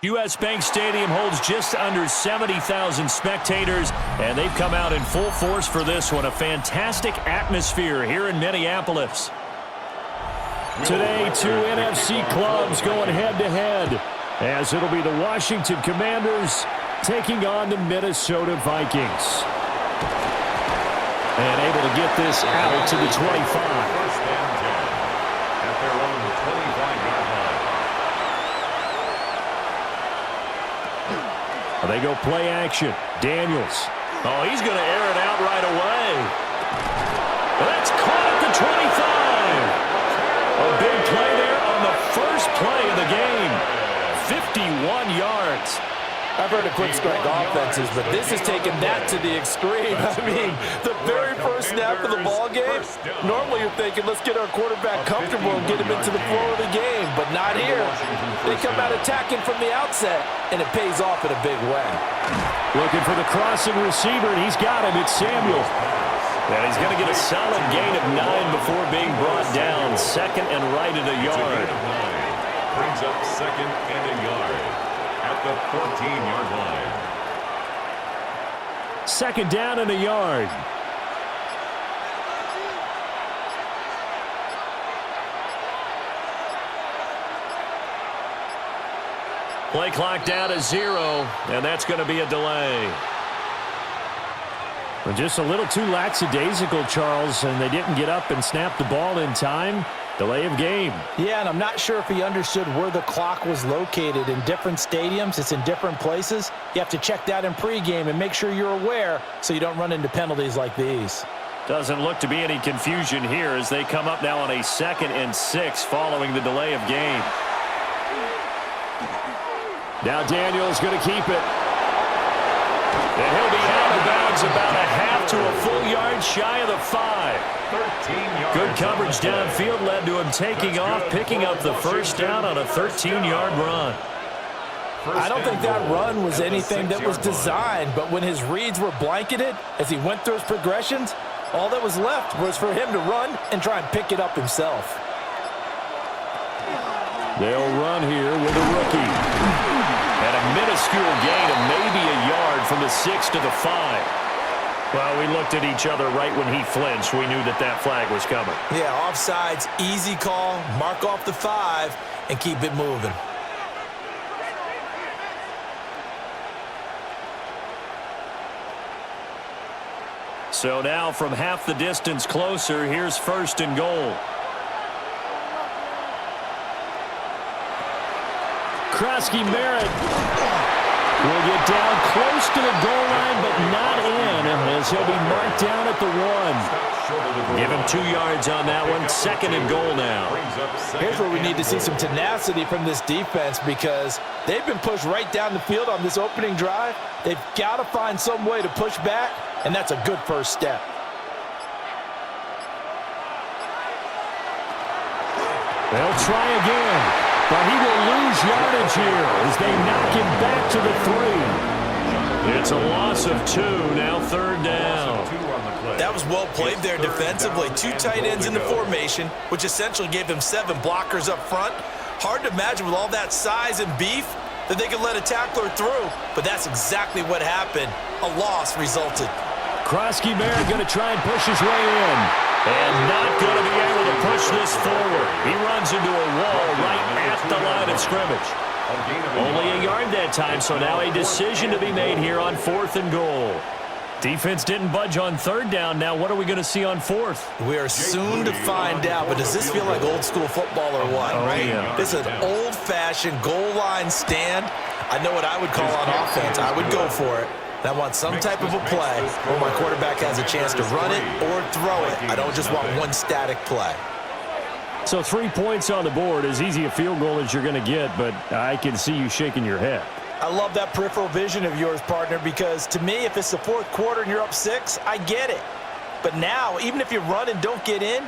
U.S. Bank Stadium holds just under 70,000 spectators, and they've come out in full force for this one. A fantastic atmosphere here in Minneapolis. Today, two NFC clubs going head-to-head, as it'll be the Washington Commanders taking on the Minnesota Vikings. And able to get this out to the 25. First and 10 at their own 25-yard line. They go play action. Daniels. Oh, he's going to air it out right away. That's caught at the 25. A big play there on the first play of the game. 51 yards. I've heard of quick strike offenses, but this is taking that to the extreme. I mean, the very first snap of the ball game, normally you're thinking, let's get our quarterback comfortable and get him into the flow of the game, but not here. They come out attacking from the outset, and it pays off in a big way. Looking for the crossing receiver, and he's got him. It's Samuel. And he's going to get a solid gain of 9 before being brought down. Second and right at a yard. Brings up second and a yard at the 14-yard line. Second down and a yard. Play clock down to 0, and that's going to be a delay. Well, just a little too lackadaisical, Charles, and they didn't get up and snap the ball in time. Delay of game. Yeah, and I'm not sure if he understood where the clock was located. In different stadiums, it's in different places. You have to check that in pregame and make sure you're aware so you don't run into penalties like these. Doesn't look to be any confusion here as they come up now on a 2nd and 6 following the delay of game. Now Daniels going to keep it. And he'll be out of bounds about a half to a full yard shy of the 5. Good coverage downfield led to him taking off, picking up the first down on a 13-yard run. I don't think that run was anything that was designed, but when his reads were blanketed as he went through his progressions, all that was left was for him to run and try and pick it up himself. They'll run here with a rookie. And a minuscule gain of maybe a yard from the 6 to the 5. Well, we looked at each other right when he flinched. We knew that that flag was coming. Yeah, offsides, easy call, mark off the 5, and keep it moving. So now from half the distance closer, here's 1st and goal. Krosky Merritt will get down close to the goal line, but not in, as he'll be marked down at the 1. Give him 2 yards on that one. 2nd and goal now. Here's where we need to see some tenacity from this defense because they've been pushed right down the field on this opening drive. They've got to find some way to push back, and that's a good first step. They'll try again. But he will lose yardage here as they knock him back to the 3. It's a loss of 2, now 3rd down. That was well played there defensively. 2 tight ends in the formation, which essentially gave them 7 blockers up front. Hard to imagine with all that size and beef that they could let a tackler through, but that's exactly what happened. A loss resulted. Krosky Merritt going to try and push his way in. And not going to be able to push this forward. He runs into a wall right at the line of scrimmage. Only a yard that time, so now a decision to be made here on 4th and goal. Defense didn't budge on 3rd down. Now what are we going to see on 4th? We are soon to find out, but does this feel like old school football or what? Oh, right? Yeah. This is an old-fashioned goal line stand. I know what I would call on offense. I would go for it. I want some type of a play where my quarterback has a chance to run it or throw it. I don't just want one static play. So 3 points on the board, as easy a field goal as you're going to get, but I can see you shaking your head. I love that peripheral vision of yours, partner, because to me, if it's the 4th quarter and you're up 6, I get it. But now, even if you run and don't get in,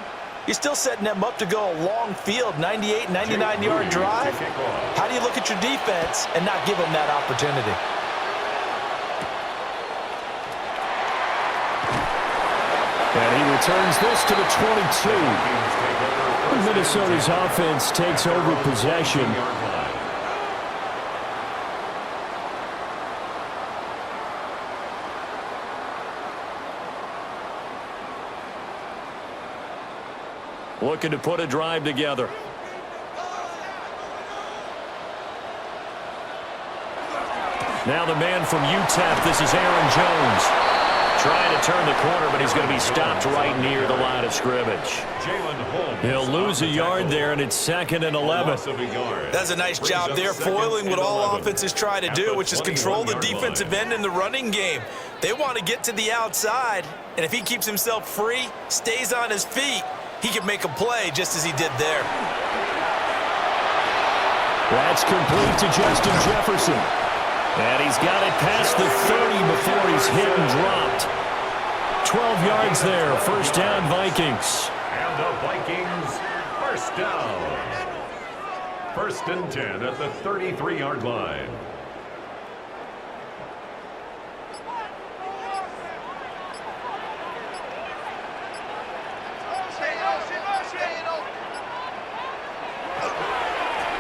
you're still setting them up to go a long field, 98, 99-yard drive. How do you look at your defense and not give them that opportunity? And he returns this to the 22. Minnesota's offense takes over possession. looking to put a drive together. Now the man from UTEP, this is Aaron Jones. Trying to turn the corner, but he's going to be stopped right near the line of scrimmage. He'll lose a yard there, and it's 2nd and 11. That's a nice job there, foiling what all offenses try to do, which is control the defensive end in the running game. They want to get to the outside, and if he keeps himself free, stays on his feet, he can make a play just as he did there. That's complete to Justin Jefferson. And he's got it past the 30 before he's hit and dropped. 12 yards there, first down Vikings. And the Vikings, first down. 1st and 10 at the 33-yard line.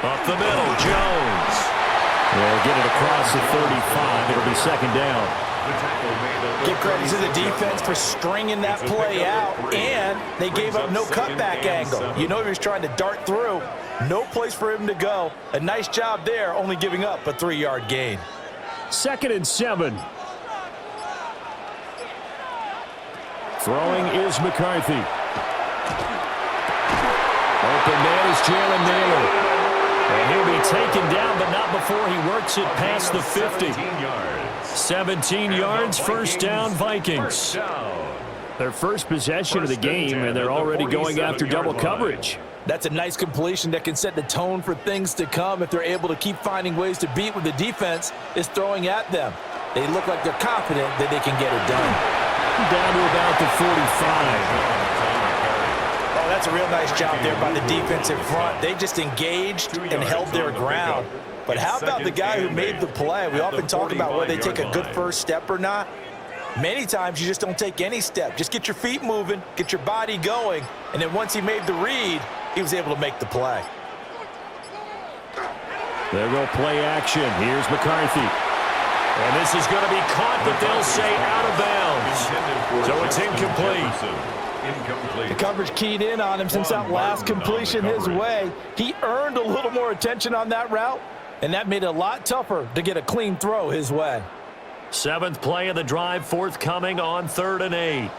Up the middle, Jones. They'll get it across the 35. It'll be 2nd down. Give credit to the defense for stringing that play out, and they gave up no cutback angle. You know he was trying to dart through. No place for him to go. A nice job there, only giving up a 3-yard gain. 2nd and 7. Throwing is McCarthy. Open man is Jalen Naylor. And he'll be taken down, but not before he works it past the 50. 17 yards, first down, Vikings. Their first possession of the game, and they're already going after double coverage. That's a nice completion that can set the tone for things to come if they're able to keep finding ways to beat what the defense is throwing at them. They look like they're confident that they can get it done. Down to about the 45. Oh, that's a real nice job there by the defensive front. They just engaged and held their ground. But how about the guy who made the play? We often talk about whether they take a good first step or not. Many times you just don't take any step. Just get your feet moving, get your body going, and then once he made the read, he was able to make the play. There go play action. Here's McCarthy. And this is going to be caught, but they'll say out of bounds. So it's incomplete. The coverage keyed in on him since that last completion his way. He earned a little more attention on that route, and that made it a lot tougher to get a clean throw his way. 7th play of the drive, forthcoming on 3rd and 8.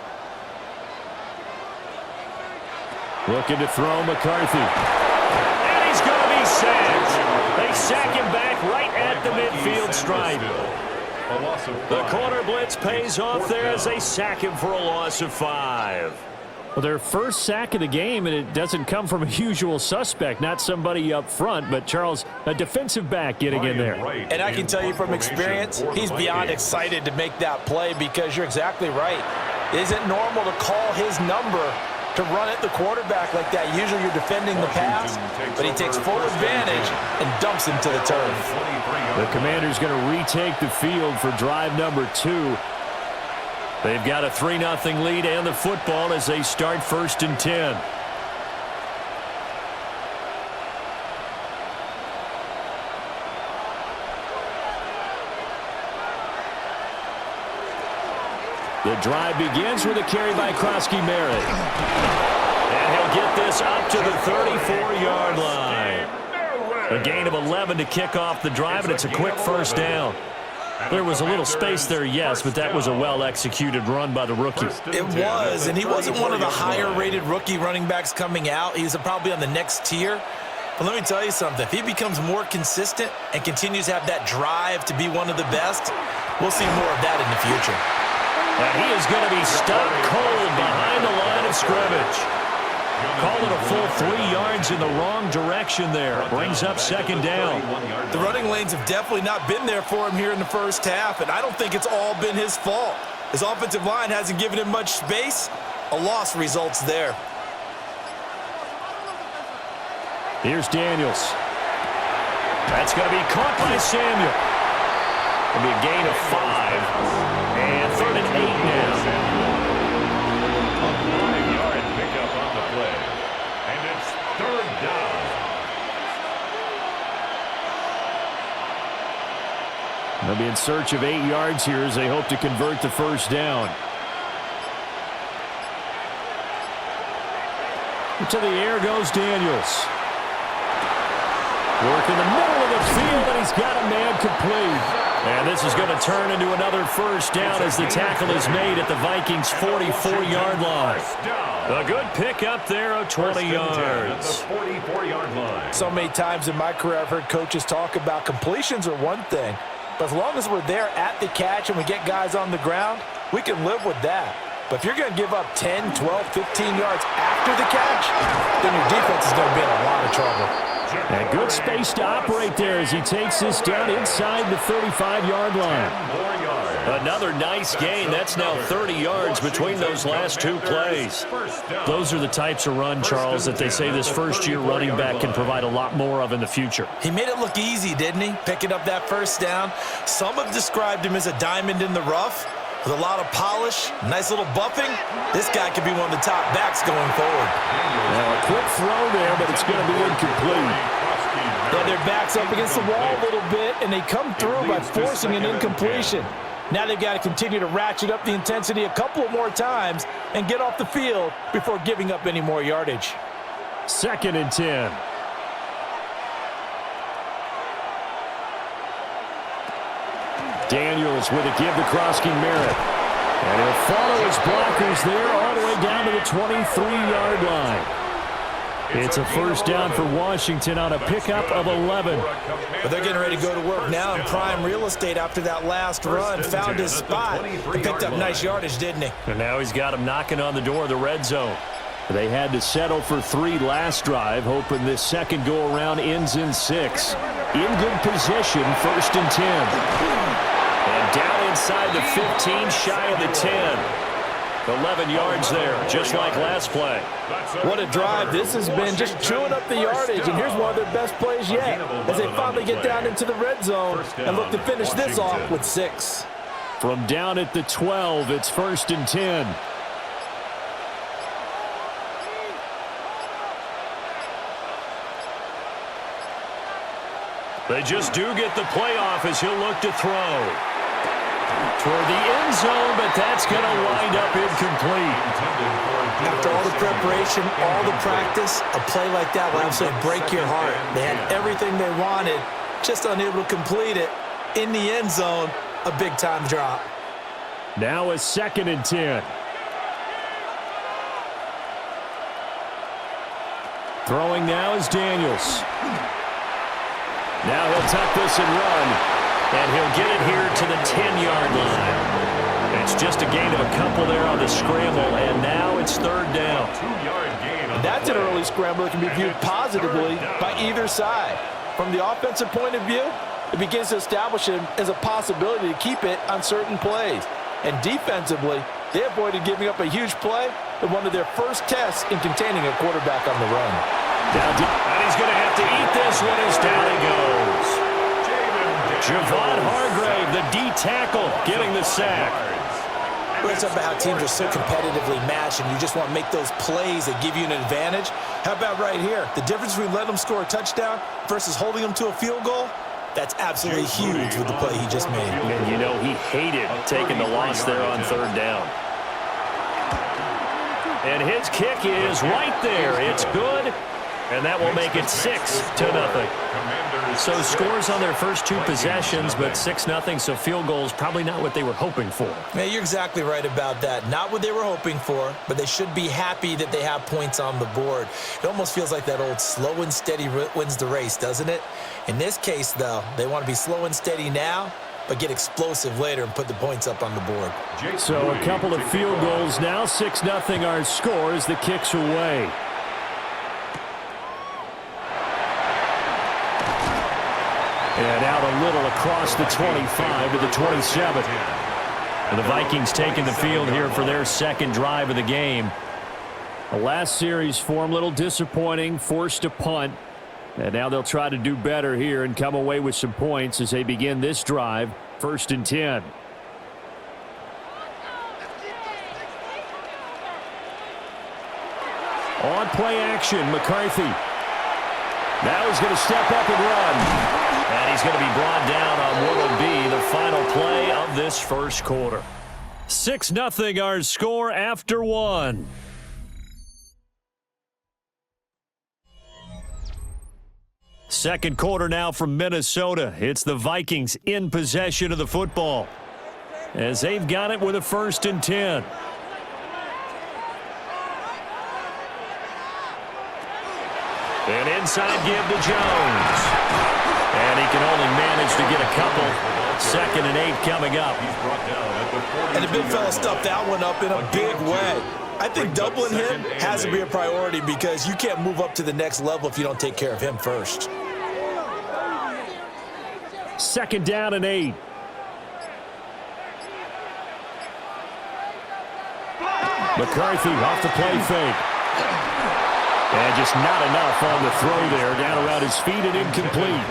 Looking to throw McCarthy. And he's going to be sacked. They sack him back right at the midfield stripe. The corner blitz pays off there as they sack him for a loss of 5. Well, their first sack of the game, and it doesn't come from a usual suspect, not somebody up front, but Charles, a defensive back getting in there. And I can tell you from experience, he's beyond excited to make that play because you're exactly right. It isn't normal to call his number to run at the quarterback like that. Usually you're defending the pass, but he takes full advantage and dumps him to the turf. The Commander's going to retake the field for drive number 2. They've got a 3-0 lead and the football as they start 1st and 10. The drive begins with a carry by Krosky-Merritt. And he'll get this up to the 34-yard line. A gain of 11 to kick off the drive, and it's a quick first down. There was a little space there, yes, but that was a well-executed run by the rookie. It was, and he wasn't one of the higher-rated rookie running backs coming out. He's probably on the next tier. But let me tell you something. If he becomes more consistent and continues to have that drive to be one of the best, we'll see more of that in the future. And he is going to be stopped cold behind the line of scrimmage. Call it a full 3 yards in the wrong direction there. Brings up 2nd down. The running lanes have definitely not been there for him here in the first half, and I don't think it's all been his fault. His offensive line hasn't given him much space. A loss results there. Here's Daniels. That's going to be caught by Samuel. It'll be a gain of 5. And 3rd and 8 now. A 9-yard pickup on the play. And it's 3rd down. They'll be in search of 8 yards here as they hope to convert the first down. To the air goes Daniels. Work in the middle of the field, and he's got a man complete. And this is going to turn into another first down as the tackle is made at the Vikings' 44-yard line. A good pick up there of 20 yards. The 44-yard line. So many times in my career I've heard coaches talk about completions are one thing, but as long as we're there at the catch and we get guys on the ground, we can live with that. But if you're going to give up 10, 12, 15 yards after the catch, then your defense is going to be in a lot of trouble. And good space to operate there as he takes this down inside the 35-yard line. Another nice gain. That's now 30 yards between those last two plays. Those are the types of run, Charles, that they say this first-year running back can provide a lot more of in the future. He made it look easy, didn't he? Picking up that first down. Some have described him as a diamond in the rough with a lot of polish, nice little buffing. This guy could be one of the top backs going forward. Now, a quick throw there, but it's going to be incomplete. Yeah, their back's up against the wall a little bit, and they come through by forcing an incompletion. Now they've got to continue to ratchet up the intensity a couple of more times and get off the field before giving up any more yardage. 2nd and 10. Daniels with a give to Krosky Merritt. And he'll follow his blockers there all the way down to the 23-yard line. It's a first down for Washington on a pickup of 11. But they're getting ready to go to work now in prime real estate after that last run. Found his spot and picked up nice yardage, didn't he? And now he's got him knocking on the door of the red zone. They had to settle for 3 last drive, hoping this second go-around ends in 6. In good position, 1st and 10. And down inside the 15, shy of the 10. 11 yards there, just like last play. What a drive. This has been just chewing up the yardage, and here's one of their best plays yet as they finally get down into the red zone and look to finish this off with 6. From down at the 12, it's 1st and 10. They just do get the playoff as he'll look to throw. Toward the end zone, but that's going to wind up incomplete. After all the preparation, all the practice, a play like that will absolutely break your heart. They had everything they wanted, just unable to complete it. In the end zone, a big-time drop. Now a 2nd and 10. Throwing now is Daniels. Now he'll tuck this and run, and he'll get it here to the 10-yard line. It's just a gain of a couple there on the scramble, and now it's 3rd down. That's an early scramble that can be viewed positively by either side. From the offensive point of view, it begins to establish him as a possibility to keep it on certain plays. And defensively, they avoided giving up a huge play in one of their first tests in containing a quarterback on the run. And he's going to have to eat this one as down he goes. Javon Hargrave, the D tackle, getting the sack. It's about how teams are so competitively matched, and you just want to make those plays that give you an advantage. How about right here? The difference between letting them score a touchdown versus holding them to a field goal, that's absolutely huge with the play he just made. And you know he hated taking the loss there on 3rd down. And his kick is right there. It's good. And that will make it 6-0. So scores on their first 2 possessions, but 6-0, so field goals probably not what they were hoping for. Yeah, you're exactly right about that. Not what they were hoping for, but they should be happy that they have points on the board. It almost feels like that old slow and steady wins the race, doesn't it? In this case, though, they want to be slow and steady now, but get explosive later and put the points up on the board. So a couple of field goals now, 6-0 our score as the kicks away. And out a little across the 25 to the 27. And the Vikings taking the field here for their 2nd drive of the game. The last series for them, a little disappointing, forced a punt. And now they'll try to do better here and come away with some points as they begin this drive, 1st and 10. On play action, McCarthy. Now he's going to step up and run. And he's going to be brought down on what will be the final play of this first quarter. 6-0 our score after 1. Second quarter now from Minnesota. It's the Vikings in possession of the football as they've got it with a 1st and 10. An inside give to Jones. And he can only manage to get a couple. 2nd and 8 coming up. And the big fella stuffed that one up in a big way. I think doubling him has to be a priority because you can't move up to the next level if you don't take care of him first. 2nd down and 8. McCarthy off the play fake. And just not enough on the throw there. Down around his feet and incomplete.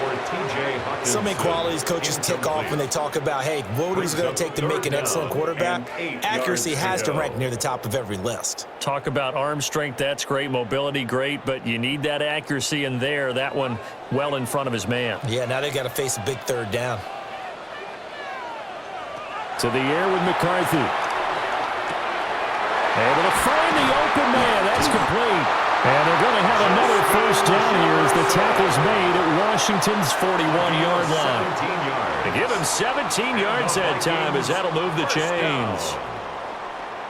So many qualities coaches tick off when they talk about, hey, what is it going to take to make an excellent quarterback? Accuracy has to rank near the top of every list. Talk about arm strength, that's great. Mobility, great. But you need that accuracy in there. That one well in front of his man. Yeah, now they got to face a big 3rd down. To the air with McCarthy. Able to find the open man. That's complete. And they're going to have another 1st down here as the tackle's made at Washington's 41-yard line. They give him 17 yards that time as that'll move the chains.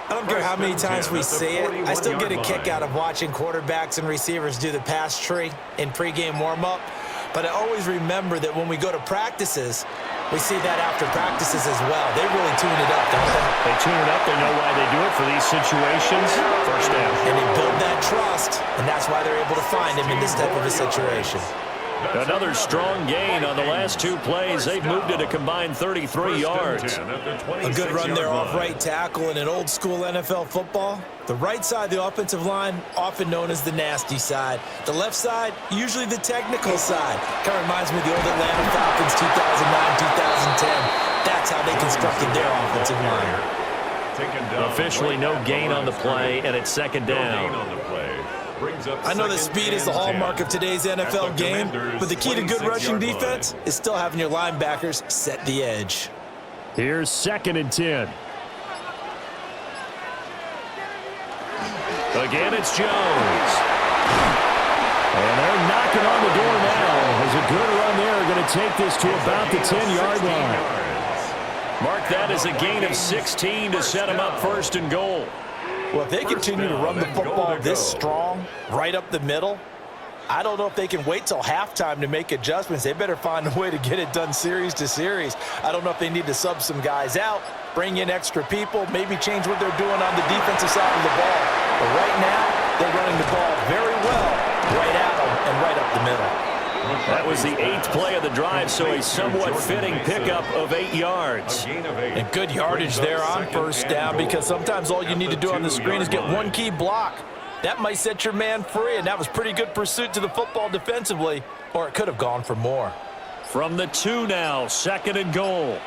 I don't care how many times we see it. I still get a kick out of watching quarterbacks and receivers do the pass tree in pregame warm-up. But I always remember that when we go to practices, we see that after practices as well. They really tune it up, don't they? They tune it up. They know why they do it for these situations. 1st down. And they build that trust, and that's why they're able to find him in this type of a situation. Another strong gain on the last 2 plays. They've moved it a combined 33 yards. A good run there off right tackle in an old-school NFL football. The right side of the offensive line, often known as the nasty side. The left side, usually the technical side. Kind of reminds me of the old Atlanta Falcons 2009-2010. That's how they constructed their offensive line. Officially no gain on the play, and it's 2nd down. I know that speed is the hallmark of today's NFL game, but the key to good rushing defense is still having your linebackers set the edge. Here's 2nd and 10. Again, it's Jones. And they're knocking on the door now. There's a good run there. Going to take this to about the 10-yard line. Mark that as a gain of 16 to set them up 1st and goal. Well, if they continue to run the football this strong, right up the middle, I don't know if they can wait till halftime to make adjustments. They better find a way to get it done series to series. I don't know if they need to sub some guys out, bring in extra people, maybe change what they're doing on the defensive side of the ball. But right now, they're running the ball very well, right at them and right up the middle. That was the 8th play of the drive, so a somewhat fitting pickup of 8 yards. And good yardage there on 1st down because sometimes all you need to do on the screen is get one key block. That might set your man free, and that was pretty good pursuit to the football defensively, or it could have gone for more. From the 2 now, 2nd and goal.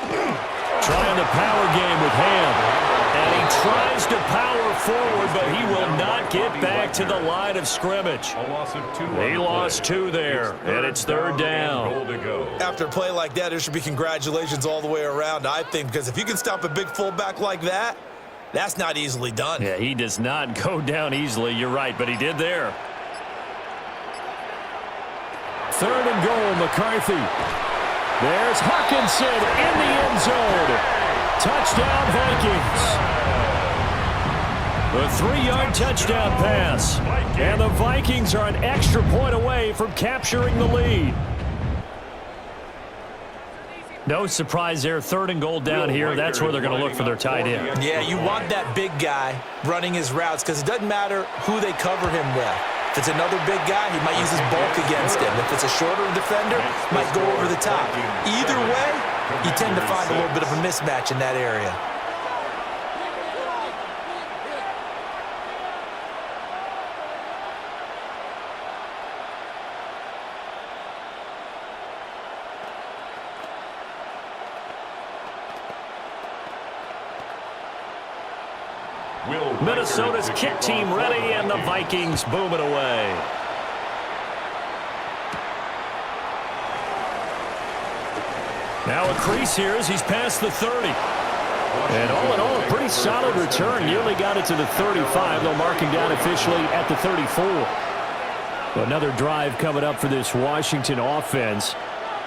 Trying the power game with Ham. And he tries to power forward, but he will not get back to the line of scrimmage. He lost 2 there, and it's 3rd down. After a play like that, there should be congratulations all the way around, I think, because if you can stop a big fullback like that, that's not easily done. Yeah, he does not go down easily. You're right, but he did there. 3rd and goal, McCarthy. There's Hawkinson in the end zone. Touchdown, Vikings. A 3-yard touchdown pass. And the Vikings are an extra point away from capturing the lead. No surprise there. 3rd and goal down here. That's where they're going to look for their tight end. Yeah, you want that big guy running his routes because it doesn't matter who they cover him with. If it's another big guy, he might use his bulk against him. If it's a shorter defender, might go over the top. Either way, you tend to find a little bit of a mismatch in that area. Minnesota's kick team ready, and the Vikings boom it away. Now a crease here as he's past the 30. And all in all, a pretty solid return. Nearly got it to the 35. They'll mark him down officially at the 34. Another drive coming up for this Washington offense.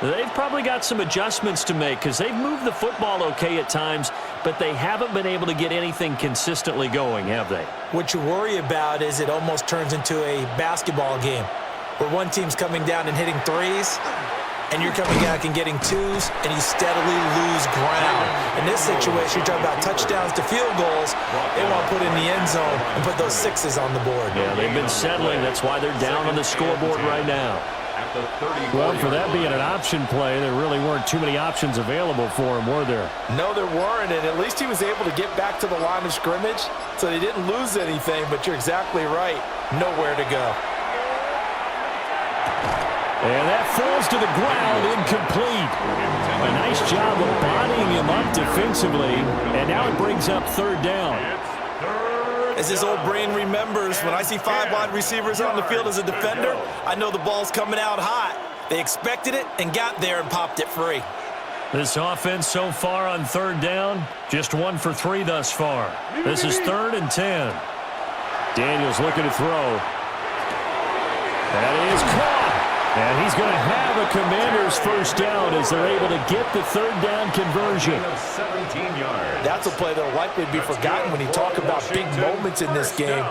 They've probably got some adjustments to make because they've moved the football okay at times, but they haven't been able to get anything consistently going, have they? What you worry about is it almost turns into a basketball game where one team's coming down and hitting threes, and you're coming back and getting twos, and you steadily lose ground. In this situation, you're talking about touchdowns to field goals. They want to put in the end zone and put those sixes on the board. Yeah, they've been settling. That's why they're down on the scoreboard right now. Well, for that being an option play, there really weren't too many options available for him, were there? No, there weren't, and at least he was able to get back to the line of scrimmage, so they didn't lose anything, but you're exactly right. Nowhere to go. And that falls to the ground, incomplete. A nice job of bodying him up defensively, and now it brings up third down. As his old brain remembers, when I see 5 wide receivers on the field as a defender, I know the ball's coming out hot. They expected it and got there and popped it free. This offense so far on third down, just 1 for 3 thus far. This is 3rd and 10. Daniels looking to throw. That is caught. And he's going to have a Commander's first down as they're able to get the third down conversion. 17 yards. That's a play that will likely be forgotten when you talk about big moments in this game.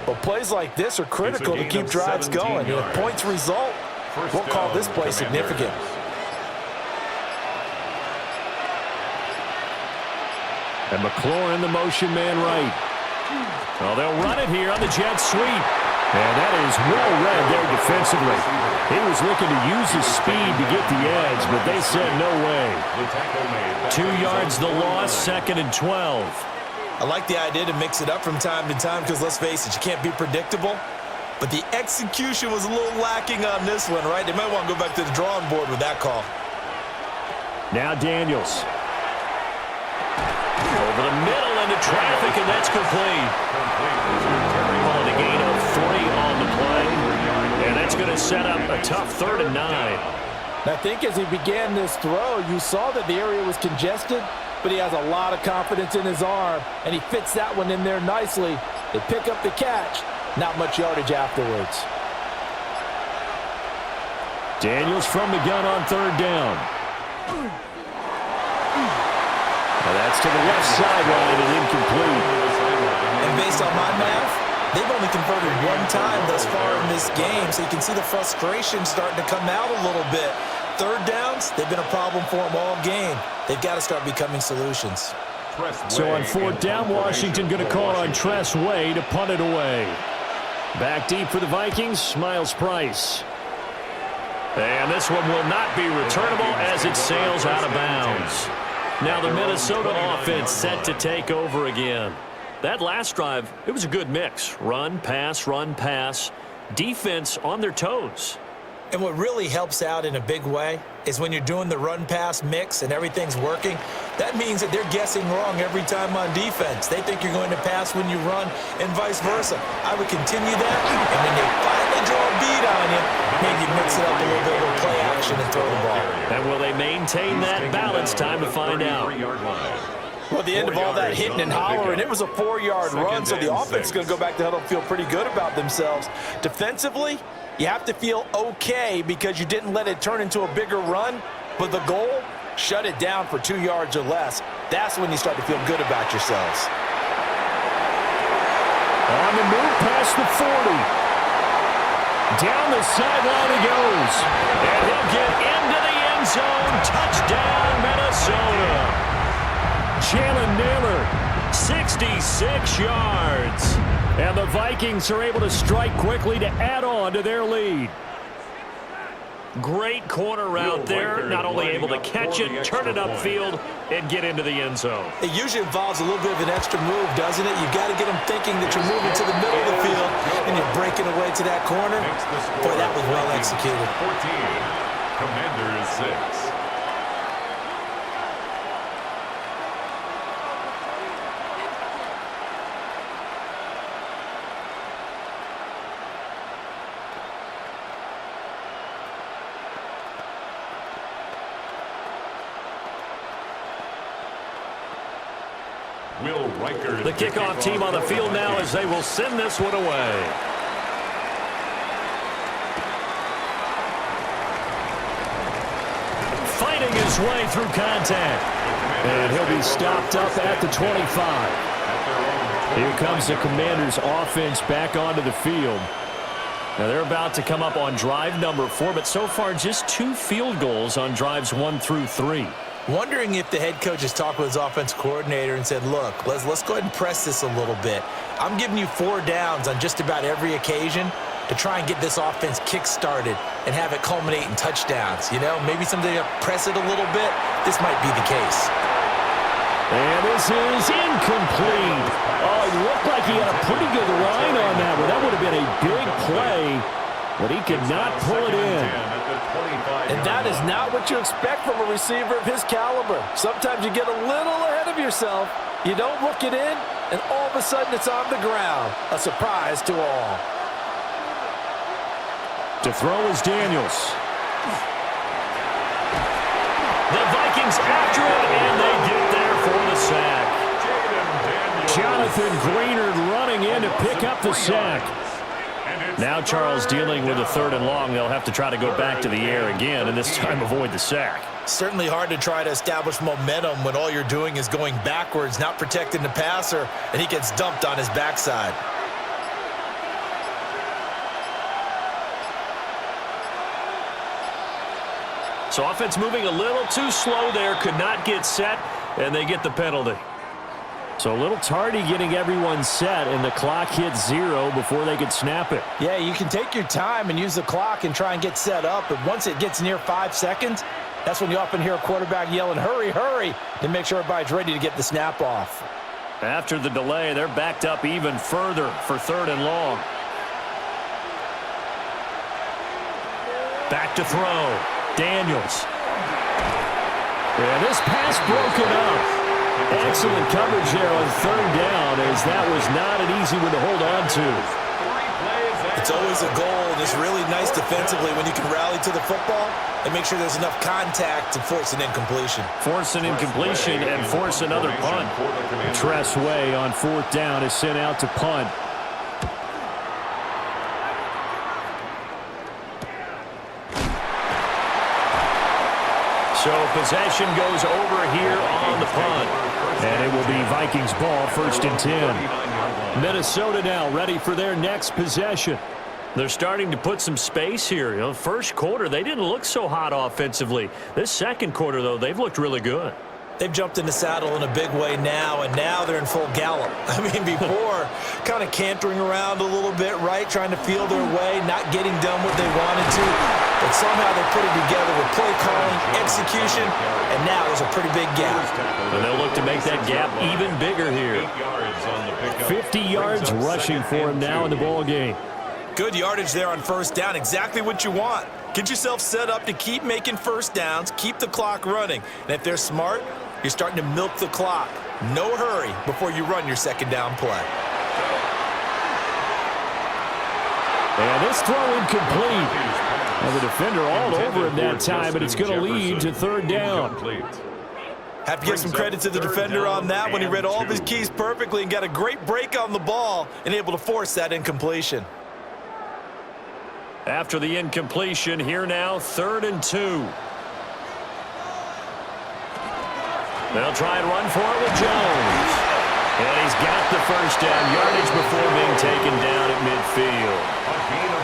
But plays like this are critical to keep drives going. And if points result, we'll call this play significant. And McLaurin, the motion man right. Well, they'll run it here on the jet sweep. And that is well read there defensively. He was looking to use his speed to get the edge, but they said no way. 2 yards the loss, 2nd and 12. I like the idea to mix it up from time to time because, let's face it, you can't be predictable. But the execution was a little lacking on this one, right? They might want to go back to the drawing board with that call. Now Daniels. Over the middle into traffic, and that's complete. Calling a gain of 3 on the play. And that's going to set up a tough 3rd and 9. I think as he began this throw, you saw that the area was congested, but he has a lot of confidence in his arm, and he fits that one in there nicely. They pick up the catch, not much yardage afterwards. Daniels from the gun on 3rd down. Now that's to the left sideline and incomplete. And based on my math, they've only converted 1 time thus far in this game, so you can see the frustration starting to come out a little bit. 3rd downs, they've been a problem for them all game. They've got to start becoming solutions. So on 4th down, Washington going to call on Tress Way to punt it away. Back deep for the Vikings, Miles Price. And this one will not be returnable as it sails out of bounds. Now the Minnesota offense set to take over again. That last drive, it was a good mix. Run, pass, defense on their toes. And what really helps out in a big way is when you're doing the run-pass mix and everything's working, that means that they're guessing wrong every time on defense. They think you're going to pass when you run and vice versa. I would continue that, and when they finally draw a beat on you, maybe mix it up a little bit with play action and throw the ball. And will they maintain that balance? Time to find out. Well, at the end of all that hitting and hollering, it was a 4-yard run, so the offense is going to go back to huddle and feel pretty good about themselves. Defensively, you have to feel okay because you didn't let it turn into a bigger run, but the goal, shut it down for 2 yards or less. That's when you start to feel good about yourselves. On the move past the 40. Down the sideline he goes. And he'll get into the end zone. Touchdown, Minnesota. Jalen Naylor, 66 yards. And the Vikings are able to strike quickly to add on to their lead. Great corner route there. Not only able to catch it, turn it upfield, and get into the end zone. It usually involves a little bit of an extra move, doesn't it? You've got to get them thinking that you're moving to the middle of the field and you're breaking away to that corner. Boy, that was well executed. 14, Commanders 6. The kickoff team on the field now as they will send this one away. fighting his way through contact. And he'll be stopped up at the 25. Here comes the Commanders' offense back onto the field. Now they're about to come up on drive number 4, but so far just 2 field goals on drives 1 through 3. Wondering if the head coach has talked with his offense coordinator and said, look, let's go ahead and press this a little bit. I'm giving you 4 downs on just about every occasion to try and get this offense kick-started and have it culminate in touchdowns. You know, maybe something to press it a little bit. This might be the case. And this is incomplete. Oh, it looked like he had a pretty good line on that one. That would have been a big play, but he could not pull it in. And that is not what you expect from a receiver of his caliber. Sometimes you get a little ahead of yourself. You don't look it in, and all of a sudden it's on the ground. A surprise to all. To throw is Daniels. The Vikings after it, and they get there for the sack. Jonathan Greenard running in to pick up the sack. Now Charles dealing with a 3rd and long. They'll have to try to go back to the air again, and this time avoid the sack. Certainly hard to try to establish momentum when all you're doing is going backwards, not protecting the passer, and he gets dumped on his backside. So offense moving a little too slow there, could not get set, and they get the penalty. So a little tardy getting everyone set, and the clock hits 0 before they could snap it. Yeah, you can take your time and use the clock and try and get set up, but once it gets near 5 seconds, that's when you often hear a quarterback yelling, hurry, hurry, to make sure everybody's ready to get the snap off. After the delay, they're backed up even further for 3rd and long. Back to throw. Daniels. And this pass broken up. Excellent coverage there on 3rd down, as that was not an easy one to hold on to. It's always a goal, and it's really nice defensively when you can rally to the football and make sure there's enough contact to force an incompletion. Force an incompletion and force another punt. Tress Way on 4th down is sent out to punt. So possession goes over here on the punt. And it will be Vikings ball, 1st and 10. Minnesota now ready for their next possession. They're starting to put some space here. You know, 1st quarter, they didn't look so hot offensively. This 2nd quarter, though, they've looked really good. They've jumped in the saddle in a big way now, and now they're in full gallop. I mean, before, kind of cantering around a little bit, right, trying to feel their way, not getting done what they wanted to. But somehow they put it together with play calling, execution, and now there's a pretty big gap. And they'll look to make that gap even bigger here. 50 yards rushing for him now in the ball game. Good yardage there on 1st down, exactly what you want. Get yourself set up to keep making 1st downs, keep the clock running. And if they're smart, you're starting to milk the clock. No hurry before you run your 2nd down play. And this throw incomplete. And the defender all over him that time, but it's going to lead to 3rd down. Have to give some credit to the defender on that when he read all of his keys perfectly and got a great break on the ball and able to force that incompletion. After the incompletion, here now, 3rd and 2. They'll try and run for it with Jones. And he's got the 1st down, yardage before being taken down at midfield.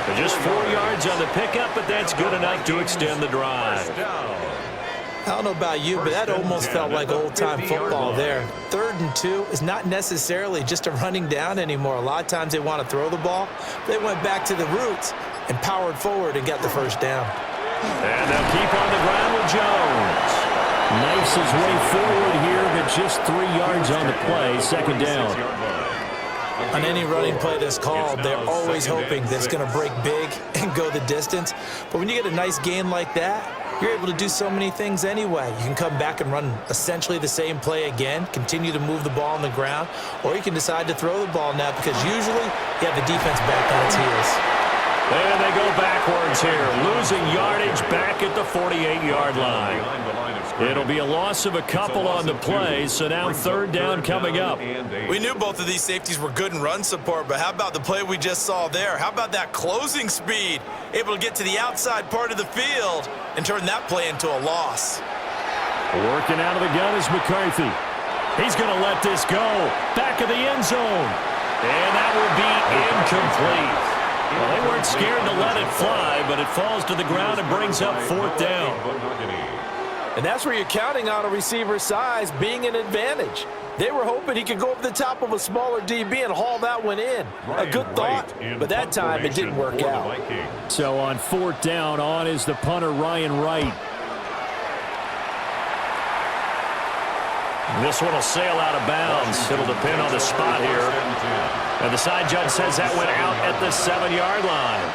But just 4 yards on the pickup, but that's good enough to extend the drive. I don't know about you, but that almost felt like old-time football there. 3rd and 2 is not necessarily just a running down anymore. A lot of times they want to throw the ball. They went back to the roots and powered forward and got the 1st down. And they'll keep on the ground with Jones. Knifes his way forward here, but just 3 yards on the play, 2nd down. On any running play that's called, they're always hoping that it's going to break big and go the distance. But when you get a nice gain like that, you're able to do so many things anyway. You can come back and run essentially the same play again, continue to move the ball on the ground, or you can decide to throw the ball now because usually you have the defense back on its heels. And they go backwards here, losing yardage back at the 48-yard line. It'll be a loss of a couple on the play, so now third down coming up. We knew both of these safeties were good in run support, but how about the play we just saw there? How about that closing speed? Able to get to the outside part of the field and turn that play into a loss. Working out of the gun is McCarthy. He's going to let this go. Back of the end zone. And that will be incomplete. Well, they weren't scared to let it fly, but it falls to the ground and brings up fourth down. And that's where you're counting on a receiver's size being an advantage. They were hoping he could go over the top of a smaller DB and haul that one in. A good thought, but that time it didn't work out. So on fourth down, on is the punter, Ryan Wright. This one will sail out of bounds. It'll depend on the spot here. And the side judge says that went out at the 7-yard line.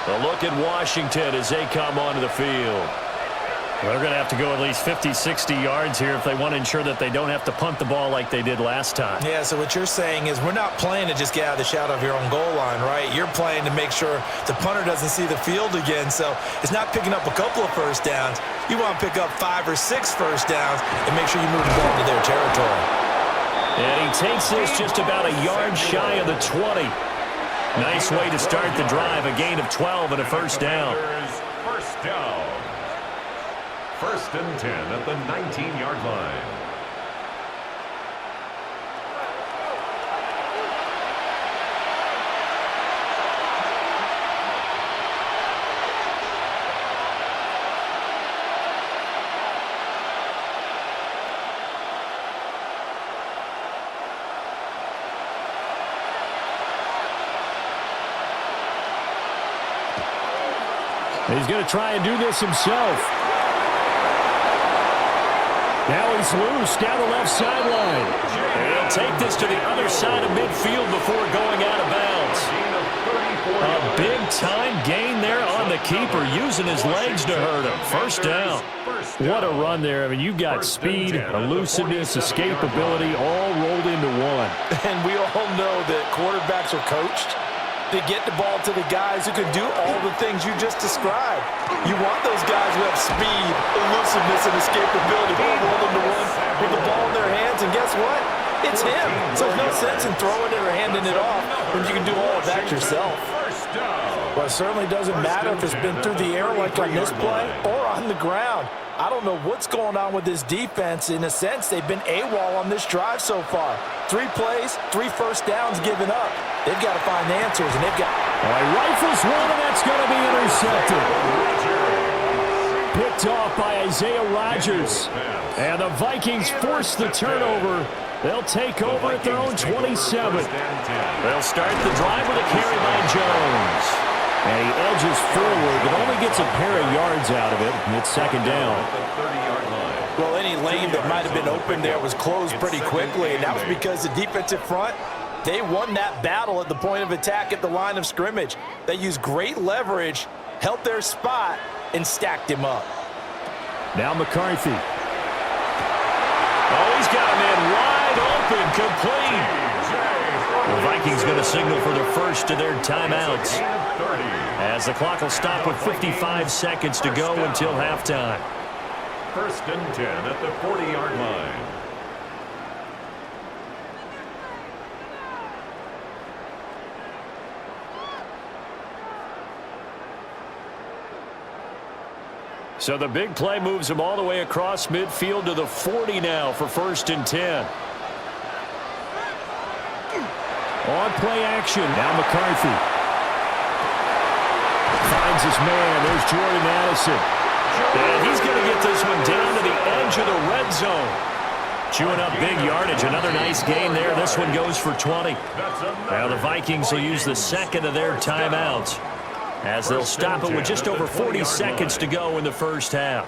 A look at Washington as they come onto the field. They're going to have to go at least 50, 60 yards here if they want to ensure that they don't have to punt the ball like they did last time. Yeah, so what you're saying is we're not playing to just get out of the shadow of your own goal line, right? You're playing to make sure the punter doesn't see the field again. So it's not picking up a couple of first downs. You want to pick up 5 or 6 first downs and make sure you move the ball into their territory. And he takes this just about a yard shy of the 20. Nice way to start the drive. A gain of 12 and a first down. First down. First and 10 at the 19-yard line. He's going to try and do this himself. Now he's loose down the left sideline. He'll take this to the other side of midfield before going out of bounds. A big-time gain there on the keeper, using his legs to hurt him. First down. What a run there. I mean, you've got speed, elusiveness, escapability all rolled into one. And we all know that quarterbacks are coached to get the ball to the guys who can do all the things you just described. You want those guys who have speed, elusiveness, and escapability all rolled into one with the ball in their hands, and guess what? It's him. So there's no sense in throwing it or handing it off when you can do all of that yourself. Well, it certainly doesn't matter if it's been through the air like on this play or on the ground. I don't know what's going on with this defense. In a sense, they've been AWOL on this drive so far. 3 plays, 3 first downs given up. They've got to find answers, and they've got... All right, rifles one, and that's going to be intercepted. Picked off by Isaiah Rodgers. And the Vikings force the turnover. They'll take over at their own 27. They'll start the drive with a carry by Jones. And he edges forward, but only gets a pair of yards out of it. And it's second down. Well, any lane that might have been open there was closed pretty quickly, and that was because the defensive front, they won that battle at the point of attack at the line of scrimmage. They used great leverage, held their spot, and stacked him up. Now McCarthy. Oh, he's got a man wide open, complete. The Vikings going to signal for their first of their timeouts, as the clock will stop with 55 seconds to go until halftime. First and 10 at the 40-yard line. So the big play moves them all the way across midfield to the 40 now for first and 10. On play action. Now McCarthy. Finds his man. There's Jordan Addison. And he's going to get this one down to the edge of the red zone. Chewing up big yardage. Another nice gain there. This one goes for 20. Now the Vikings will use the second of their timeouts, as they'll stop it with just over 40 seconds to go in the first half.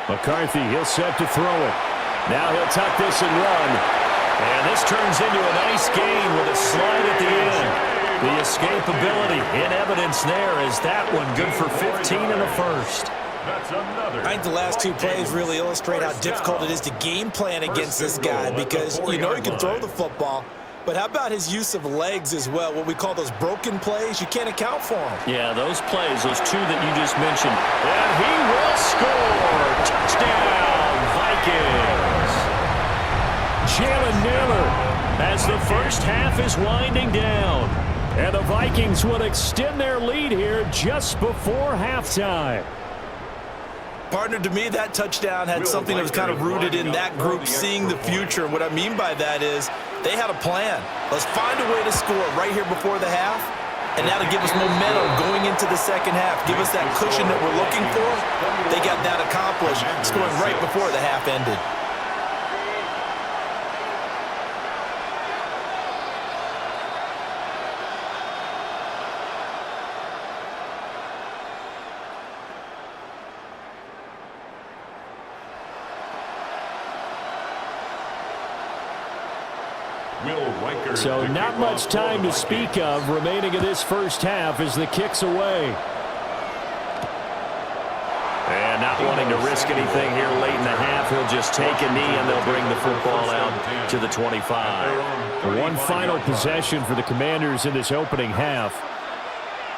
McCarthy, he'll set to throw it. Now he'll tuck this and run. And this turns into a nice gain with a slide at the end. The escapability in evidence there as that one good for 15 in the first. That's another. I think the last two plays really illustrate how difficult it is to game plan against this guy because you know he can throw the football, but how about his use of legs as well, what we call those broken plays? You can't account for them. Yeah, those plays, those two that you just mentioned. And he will score. Touchdown, Vikings. Jalen Naylor as the first half is winding down. And the Vikings will extend their lead here just before halftime. Partner, to me, that touchdown had something that was kind of rooted in that group seeing the future. What I mean by that is they had a plan. Let's find a way to score right here before the half, and that'll give us momentum going into the second half. Give us that cushion that we're looking for. They got that accomplished, scoring right before the half ended. So not much time to speak of remaining in this first half as the kick's away. And not wanting to risk anything here late in the half, he'll just take a knee and they'll bring the football out to the 25. One final possession for the Commanders in this opening half.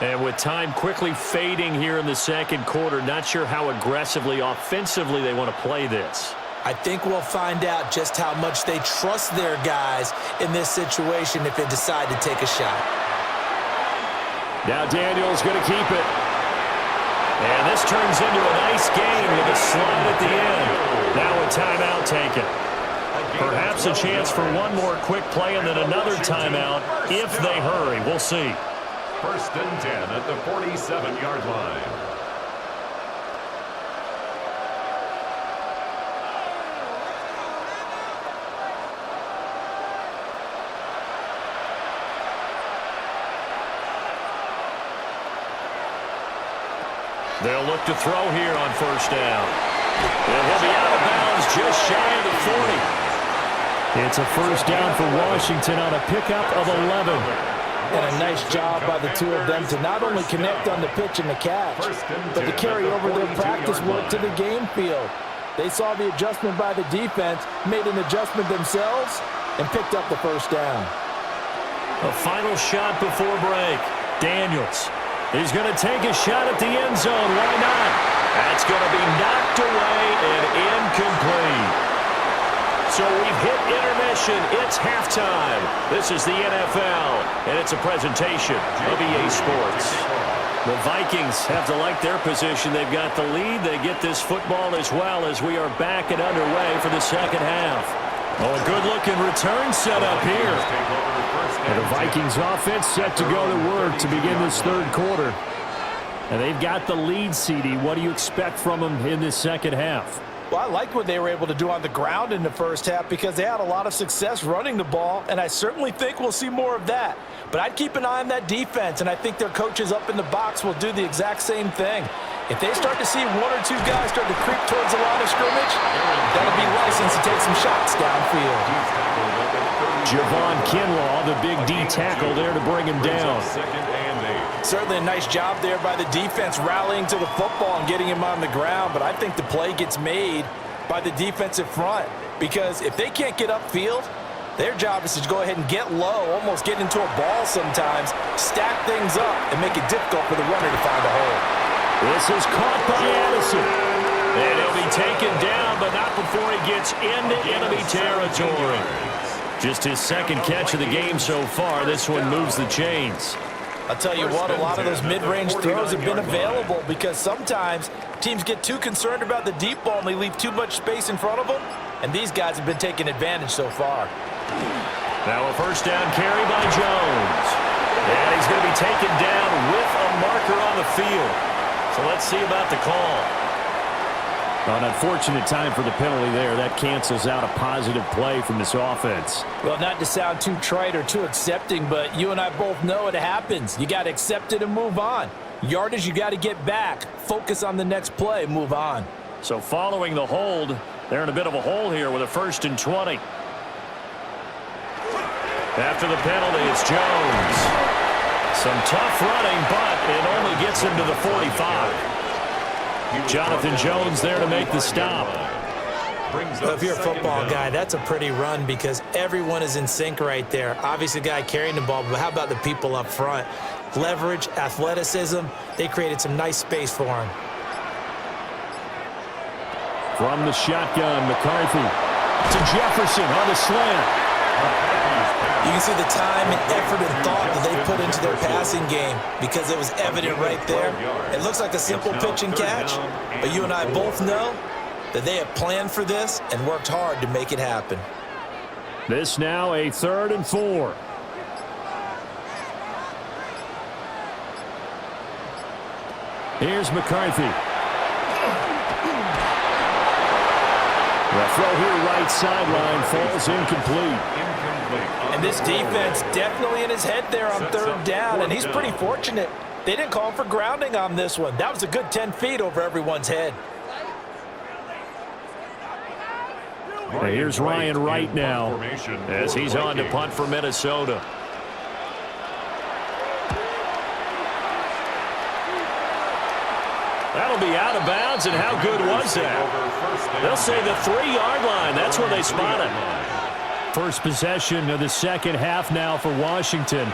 And with time quickly fading here in the second quarter, not sure how aggressively, offensively they want to play this. I think we'll find out just how much they trust their guys in this situation if they decide to take a shot. Now Daniel's going to keep it. And this turns into a nice game with a slide at the end. Now a timeout taken. Perhaps a chance for one more quick play and then another timeout if they hurry. We'll see. 1st and 10 at the 47-yard line. They'll look to throw here on 1st down. And he'll be out of bounds just shy of the 40. It's a 1st down for Washington on a pickup of 11. And a nice job by the two of them to not only connect on the pitch and the catch, but to carry over their practice work to the game field. They saw the adjustment by the defense, made an adjustment themselves, and picked up the 1st down. A final shot before break. Daniels. He's going to take a shot at the end zone. Why not? That's going to be knocked away and incomplete. So we've hit intermission. It's halftime. This is the NFL, and it's a presentation of EA Sports. The Vikings have to like their position. They've got the lead. They get this football as well as we are back and underway for the second half. Oh, a good-looking return set up here. And the Vikings offense set to go to work to begin this third quarter. And they've got the lead, CD. What do you expect from them in this second half? Well, I like what they were able to do on the ground in the first half because they had a lot of success running the ball, and I certainly think we'll see more of that. But I'd keep an eye on that defense, and I think their coaches up in the box will do the exact same thing. If they start to see one or two guys start to creep towards the line of scrimmage, that'll be license to take some shots downfield. Javon Kinlaw, the big D tackle there to bring him down. Certainly a nice job there by the defense rallying to the football and getting him on the ground, but I think the play gets made by the defensive front because if they can't get upfield, their job is to go ahead and get low, almost get into a ball sometimes, stack things up, and make it difficult for the runner to find a hole. This is caught by Addison. And he'll be taken down, but not before he gets into enemy territory. Just his second catch of the game so far. This one moves the chains. I'll tell you what, a lot of those mid-range throws have been available because sometimes teams get too concerned about the deep ball and they leave too much space in front of them, and these guys have been taking advantage so far. Now a 1st down carry by Jones. And he's going to be taken down with a marker on the field. So let's see about the call. An unfortunate time for the penalty there. That cancels out a positive play from this offense. Well, not to sound too trite or too accepting, but you and I both know it happens. You got to accept it and move on. Yardage, you got to get back. Focus on the next play, move on. So following the hold, they're in a bit of a hole here with a 1st and 20. After the penalty, it's Jones. Some tough running, but it only gets him to the 45. Jonathan Jones there to make the stop. Well, if you're a football guy, that's a pretty run because everyone is in sync right there. Obviously, the guy carrying the ball, but how about the people up front? Leverage, athleticism, they created some nice space for him. From the shotgun, McCarthy to Jefferson on the slant. You can see the time and effort and thought that they put into their passing game because it was evident right there. It looks like a simple pitch and catch, but you and I both know that they have planned for this and worked hard to make it happen. This now a 3rd and 4. Here's McCarthy. The throw here right sideline falls incomplete. And this defense definitely in his head there on 3rd down, and he's pretty fortunate. They didn't call him for grounding on this one. That was a good 10 feet over everyone's head. Here's Ryan Wright now as he's on to punt for Minnesota. That'll be out of bounds, and how good was that? They'll say the 3-yard line. That's where they spot it. First possession of the second half now for Washington.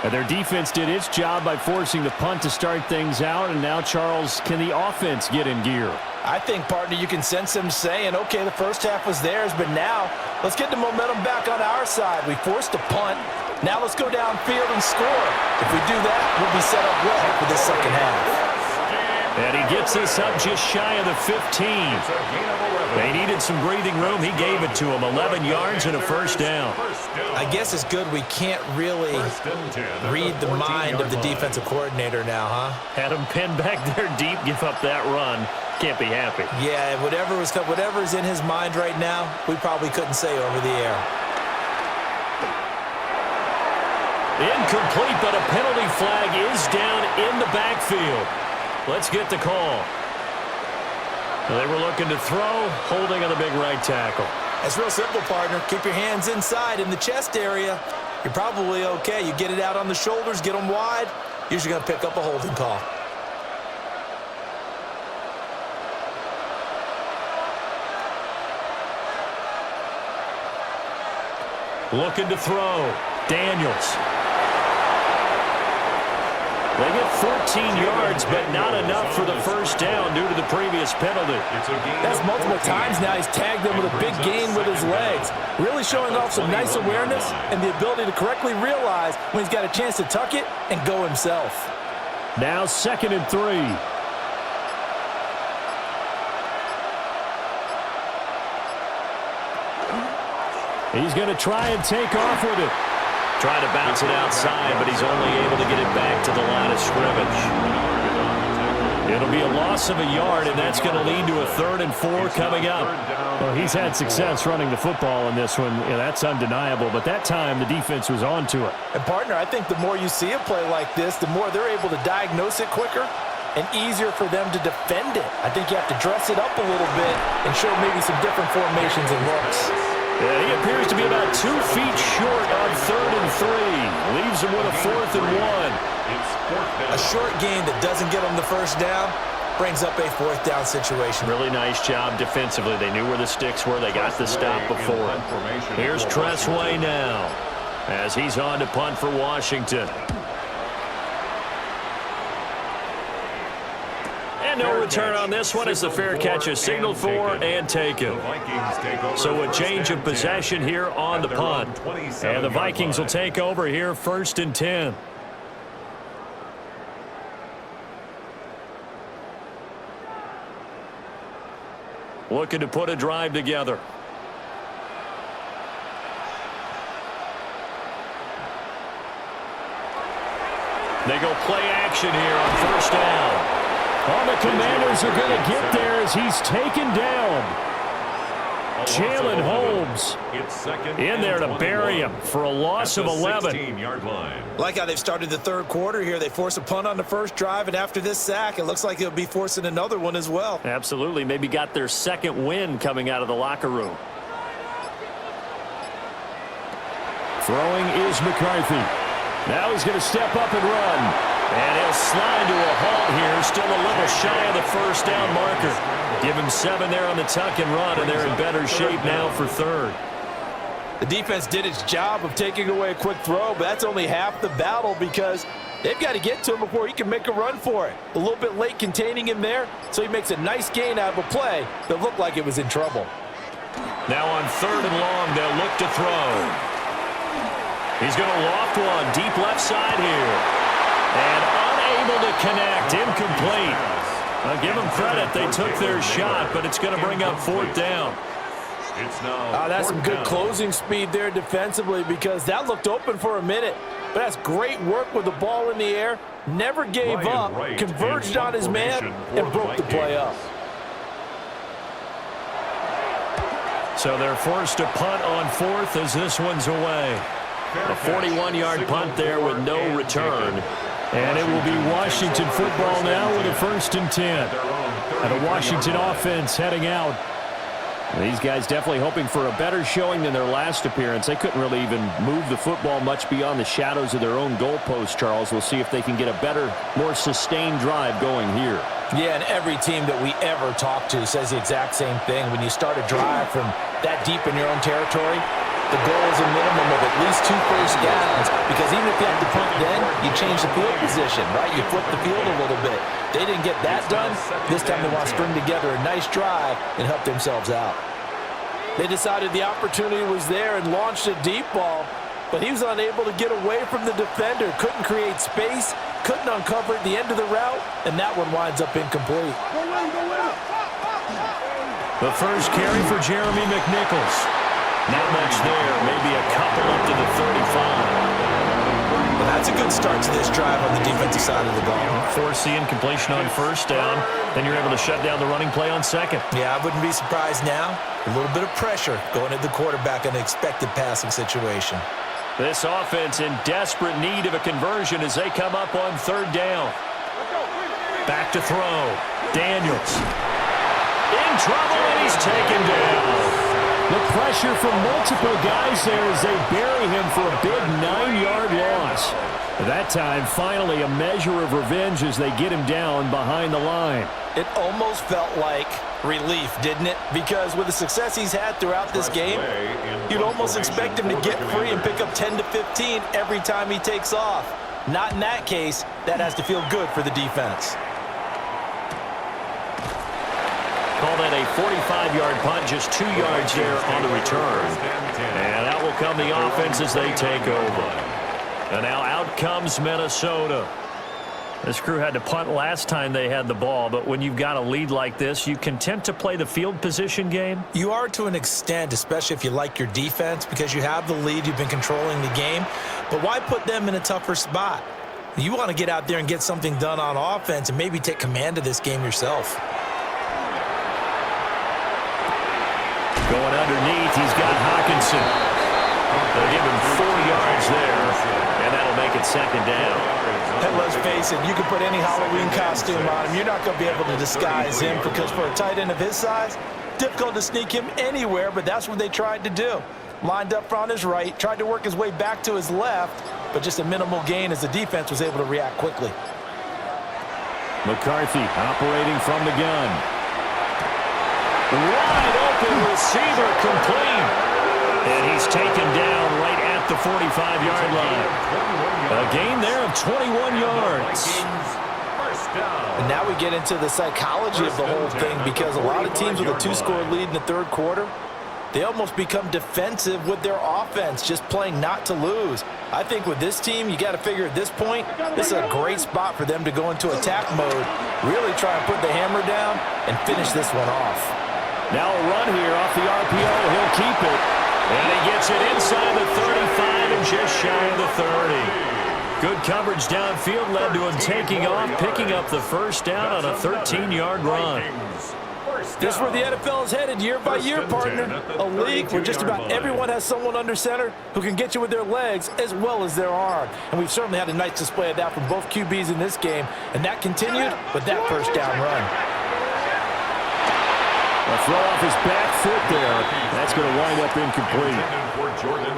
And their defense did its job by forcing the punt to start things out. And now, Charles, can the offense get in gear? I think, partner, you can sense them saying, okay, the first half was theirs, but now let's get the momentum back on our side. We forced a punt. Now let's go downfield and score. If we do that, we'll be set up well for the second half. And he gets this up just shy of the 15. They needed some breathing room. He gave it to them. 11 yards and a first down. I guess it's good we can't really read the mind of the defensive coordinator now, huh? Had him pinned back there deep, give up that run. Can't be happy. Yeah, whatever's in his mind right now, we probably couldn't say over the air. Incomplete, but a penalty flag is down in the backfield. Let's get the call. They were looking to throw, holding on the big right tackle. It's real simple, partner. Keep your hands inside in the chest area. You're probably okay. You get it out on the shoulders, get them wide. Usually going to pick up a holding call. Looking to throw. Daniels. They get 14 yards, but not enough for the first down due to the previous penalty. That's multiple times now he's tagged them with a big gain with his legs. Really showing off some nice awareness and the ability to correctly realize when he's got a chance to tuck it and go himself. Now 2nd and 3. He's going to try and take off with it. Trying to bounce it outside, but he's only able to get it back to the line of scrimmage. It'll be a loss of a yard, and that's going to lead to a 3rd and 4 coming up. Well, he's had success running the football in this one. Yeah, that's undeniable, but that time the defense was on to it. And, partner, I think the more you see a play like this, the more they're able to diagnose it quicker and easier for them to defend it. I think you have to dress it up a little bit and show maybe some different formations and looks. Yeah, he appears to be about 2 feet short on 3rd and 3. Leaves him with a 4th and 1. A short gain that doesn't get him the first down brings up a 4th down situation. Really nice job defensively. They knew where the sticks were. They got the stop before. Here's Tressway now as he's on to punt for Washington. And no return on this one as the fair catch is signaled for and taken. So a change of possession here on the punt. And the Vikings will take over here 1st and 10. Looking to put a drive together. They go play action here on 1st down. All the Commanders are going to get there as he's taken down. Jalen Holmes in there to bury him for a loss of 11. Like how they've started the 3rd quarter here. They force a punt on the first drive, and after this sack, it looks like they'll be forcing another one as well. Absolutely. Maybe got their 2nd win coming out of the locker room. Throwing is McCarthy. Now he's going to step up and run. And he'll slide to a halt here. Still a little shy of the first down marker. Give him 7 there on the tuck and run, and they're in better shape now for third. The defense did its job of taking away a quick throw, but that's only half the battle because they've got to get to him before he can make a run for it. A little bit late containing him there, so he makes a nice gain out of a play that looked like it was in trouble. Now on 3rd and long, they'll look to throw. He's going to loft one deep left side here. And unable to connect, incomplete. I'll give them credit, they took their shot, but it's going to bring up 4th down. It's now That's some good down. closing speed there defensively because that looked open for a minute. But that's great work with the ball in the air. Never gave Ryan up, Wright converged in on his man, formation for and broke the play up. So they're forced to punt on 4th as this one's away. A 41-yard punt there with no return. And it will be Washington football now with a 1st and 10. And a Washington offense heading out. These guys definitely hoping for a better showing than their last appearance. They couldn't really even move the football much beyond the shadows of their own goalpost, Charles. We'll see if they can get a better, more sustained drive going here. Yeah, and every team that we ever talk to says the exact same thing. When you start a drive from that deep in your own territory, the goal is a minimum of at least 2 first downs, because even if you have to punt then, you change the field position, right? You flip the field a little bit. They didn't get that done. This time they want to string together a nice drive and help themselves out. They decided the opportunity was there and launched a deep ball, but he was unable to get away from the defender. Couldn't create space, couldn't uncover at the end of the route, and that one winds up incomplete. The first carry for Jeremy McNichols. Not much there, maybe a couple up to the 35. Well, that's a good start to this drive on the defensive side of the ball. Force the incompletion on 1st down, then you're able to shut down the running play on 2nd. Yeah, I wouldn't be surprised now. A little bit of pressure going at the quarterback in an expected passing situation. This offense in desperate need of a conversion as they come up on 3rd down. Back to throw. Daniels. In trouble, and he's taken down. The pressure from multiple guys there as they bury him for a big 9-yard loss. That time, finally, a measure of revenge as they get him down behind the line. It almost felt like relief, didn't it? Because with the success he's had throughout this game, you'd almost expect him to get free and pick up 10 to 15 every time he takes off. Not in that case. That has to feel good for the defense. Call that a 45-yard punt, just 2 yards there on the return. And out will come the offense as they take over. And now out comes Minnesota. This crew had to punt last time they had the ball, but when you've got a lead like this, you content to play the field position game? You are to an extent, especially if you like your defense, because you have the lead, you've been controlling the game. But why put them in a tougher spot? You want to get out there and get something done on offense and maybe take command of this game yourself. Going underneath, he's got Hawkinson. They'll give him 4 yards there, and that'll make it 2nd down. And let's face it, you can put any Halloween costume on him. You're not going to be able to disguise him, because for a tight end of his size, difficult to sneak him anywhere, but that's what they tried to do. Lined up on his right, tried to work his way back to his left, but just a minimal gain as the defense was able to react quickly. McCarthy operating from the gun. Wide open receiver, complete. And he's taken down right at the 45-yard line. A gain there of 21 yards. And now we get into the psychology of the whole thing, because a lot of teams with a 2-score lead in the 3rd quarter, they almost become defensive with their offense, just playing not to lose. I think with this team, you got to figure at this point, this is a great spot for them to go into attack mode, really try and put the hammer down and finish this one off. Now a run here off the RPO. He'll keep it. And he gets it inside the 35 and just shy of the 30. Good coverage downfield led to him taking off, picking up the 1st down on a 13-yard run. This is where the NFL is headed year by year, partner. A league where just about everyone has someone under center who can get you with their legs as well as their arm. And we've certainly had a nice display of that from both QBs in this game. And that continued with that 1st down run. A throw off his back foot there. That's going to wind up incomplete.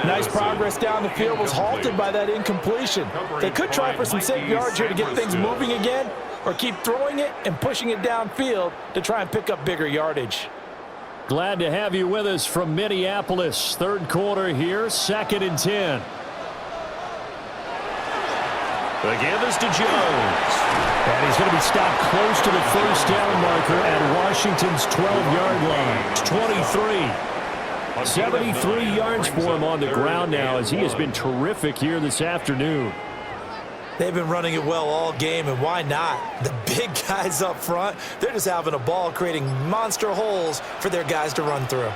Nice progress down the field was halted by that incompletion. They could try for some safe yards here to get things moving again, or keep throwing it and pushing it downfield to try and pick up bigger yardage. Glad to have you with us from Minneapolis. Third quarter here, 2nd and 10. The give is to Jones. And he's going to be stopped close to the first down marker at Washington's 12-yard line. It's 23. 73 yards for him on the ground now, as he has been terrific here this afternoon. They've been running it well all game, and why not? The big guys up front, they're just having a ball, creating monster holes for their guys to run through.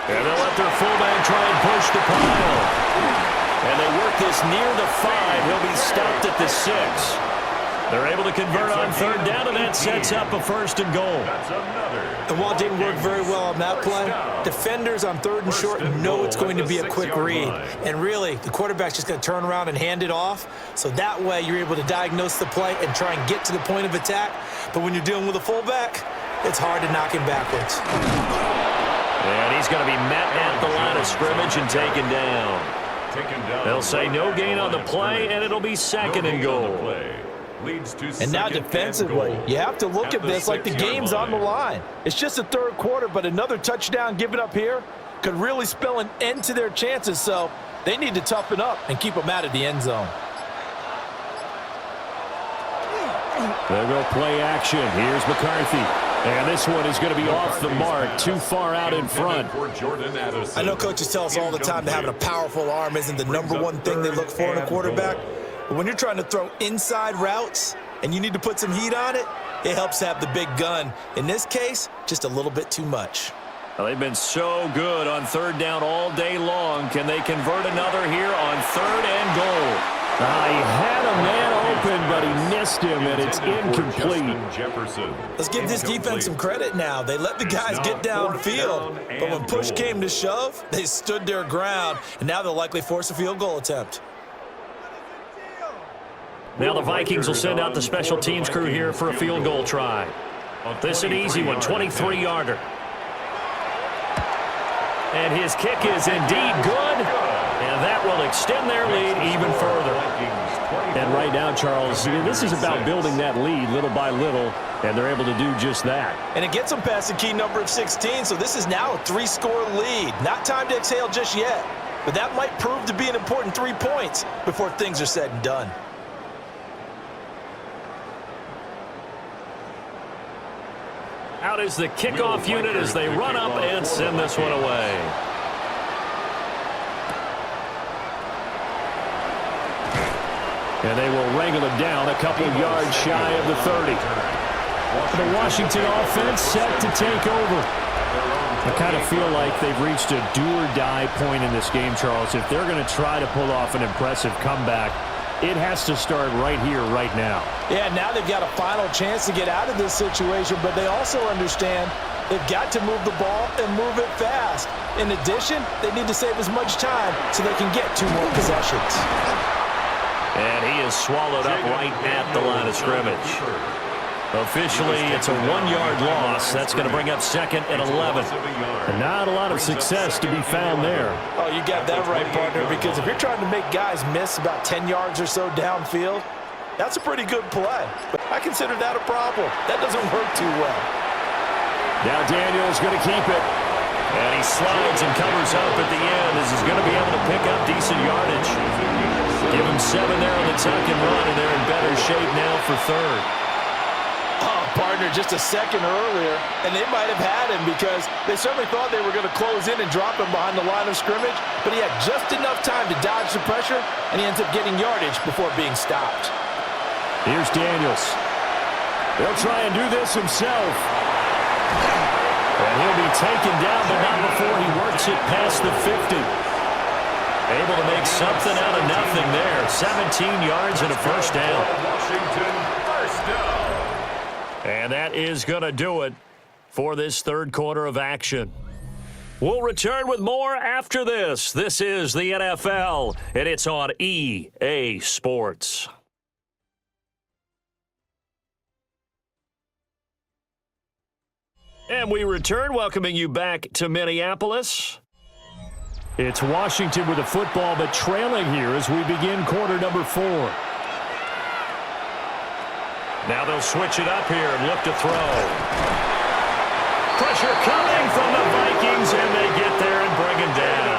And they'll let their fullback try and push the pile. And they work this near the 5. He'll be stopped at the 6. They're able to convert on third down, and that sets up a 1st and goal. And while it didn't work very well on that play, defenders on 3rd and short know it's going to be a quick read. And really, the quarterback's just going to turn around and hand it off. So that way, you're able to diagnose the play and try and get to the point of attack. But when you're dealing with a fullback, it's hard to knock him backwards. And he's going to be met at the line of scrimmage and taken down. They'll say no gain on the play, and it'll be 2nd and goal. And now defensively, you have to look at this like the game's on the line. It's just the third quarter, but another touchdown given up here could really spell an end to their chances, so they need to toughen up and keep them out of the end zone. They'll go play action. Here's McCarthy. And this one is going to be off the mark, too far out in front. I know coaches tell us all the time that having a powerful arm isn't the #1 thing they look for in a quarterback. But when you're trying to throw inside routes and you need to put some heat on it, it helps to have the big gun. In this case, just a little bit too much. Well, they've been so good on third down all day long. Can they convert another here on 3rd and goal? He had a man open, but he missed him, and it's incomplete. Let's give this defense some credit now. They let the guys get downfield, but when push came to shove, they stood their ground, and now they'll likely force a field goal attempt. Now the Vikings will send out the special teams crew here for a field goal try. This an easy one, 23-yarder. And his kick is indeed good, and that will extend their lead even further. And right now, Charles, this is about building that lead little by little, and they're able to do just that. And it gets them past the key number of 16, so this is now a 3-score lead. Not time to exhale just yet, but that might prove to be an important 3 points before things are said and done. Out is the kickoff unit as they run up and send this one away. And they will wrangle it down a couple yards shy of the 30. The Washington offense set to take over. I kind of feel like they've reached a do-or-die point in this game, Charles. If they're going to try to pull off an impressive comeback, it has to start right here, right now. Yeah, now they've got a final chance to get out of this situation, but they also understand they've got to move the ball and move it fast. In addition, they need to save as much time so they can get 2 more possessions. And he is swallowed up right at the line of scrimmage. Officially, it's a 1-yard loss. That's going to bring up 2nd and 11. And not a lot of success to be found there. Oh, you got that right, partner, because if you're trying to make guys miss about 10 yards or so downfield, that's a pretty good play. But I consider that a problem. That doesn't work too well. Now Daniel's going to keep it. And he slides and covers up at the end as he's going to be able to pick up decent yardage. Give him 7 there on the tuck and run, and they're in better shape now for 3rd. Oh, partner, just a second earlier, and they might have had him because they certainly thought they were going to close in and drop him behind the line of scrimmage, but he had just enough time to dodge the pressure, and he ends up getting yardage before being stopped. Here's Daniels. He'll try and do this himself. And he'll be taken down, but not before he works it past the 50. Able to make something out of nothing there. 17 yards and a first down. Washington, first down. And that is going to do it for this third quarter of action. We'll return with more after this. This is the NFL, and it's on EA Sports. And we return, welcoming you back to Minneapolis. It's Washington with the football, but trailing here as we begin quarter number 4. Now they'll switch it up here and look to throw. Pressure coming from the Vikings, and they get there and bring him down.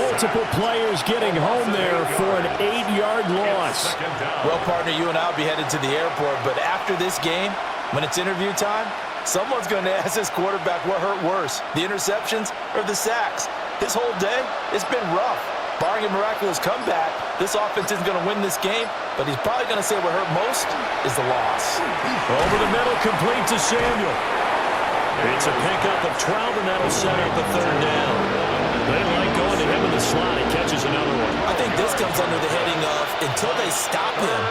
Multiple players getting home there for an 8-yard loss. Well, partner, you and I will be headed to the airport, but after this game, when it's interview time, someone's going to ask this quarterback what hurt worse, the interceptions or the sacks. His whole day, it's been rough. Barring a miraculous comeback, this offense isn't going to win this game, but he's probably going to say what hurt most is the loss. Over the middle, complete to Samuel. It's a pickup of 12, and that'll set up a third down. They like going to him in the slot. He catches another one. I think this comes under the heading of until they stop him,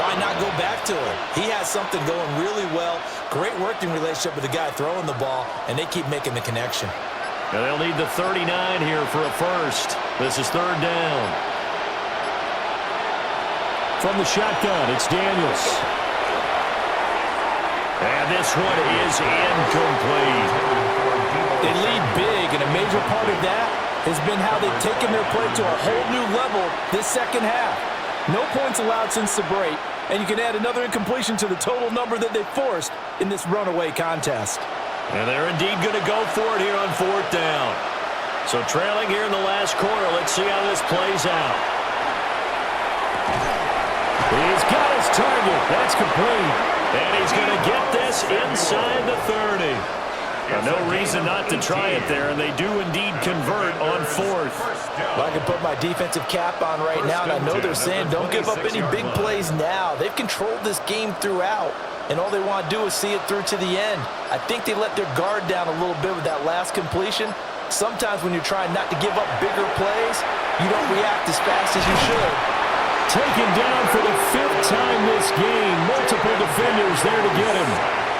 why not go back to him? He has something going really well, great working relationship with the guy throwing the ball, and they keep making the connection. And they'll need the 39 here for a first. This is third down. From the shotgun, it's Daniels. And this one is incomplete. They lead big, and a major part of that has been how they've taken their play to a whole new level this second half. No points allowed since the break, and you can add another incompletion to the total number that they forced in this runaway contest. And they're indeed going to go for it here on fourth down. So trailing here in the last quarter. Let's see how this plays out. He's got his target. That's complete. And he's going to get this inside the 30. No reason not to try it there, and they do indeed convert on fourth. Well, I can put my defensive cap on right now, and I know they're saying don't give up any big plays now. They've controlled this game throughout, and all they want to do is see it through to the end. I think they let their guard down a little bit with that last completion. Sometimes when you're trying not to give up bigger plays, you don't react as fast as you should. Taken down for the 5th time this game. Multiple defenders there to get him.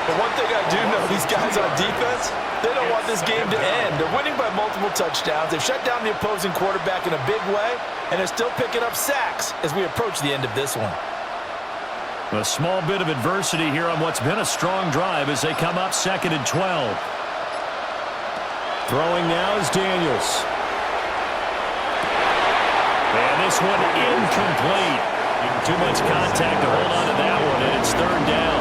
But one thing I do know, these guys on defense, they don't want this game to end. They're winning by multiple touchdowns. They've shut down the opposing quarterback in a big way, and they're still picking up sacks as we approach the end of this one. A small bit of adversity here on what's been a strong drive as they come up 2nd and 12. Throwing now is Daniels. And this one incomplete. Too much contact to hold on to that one, and it's third down.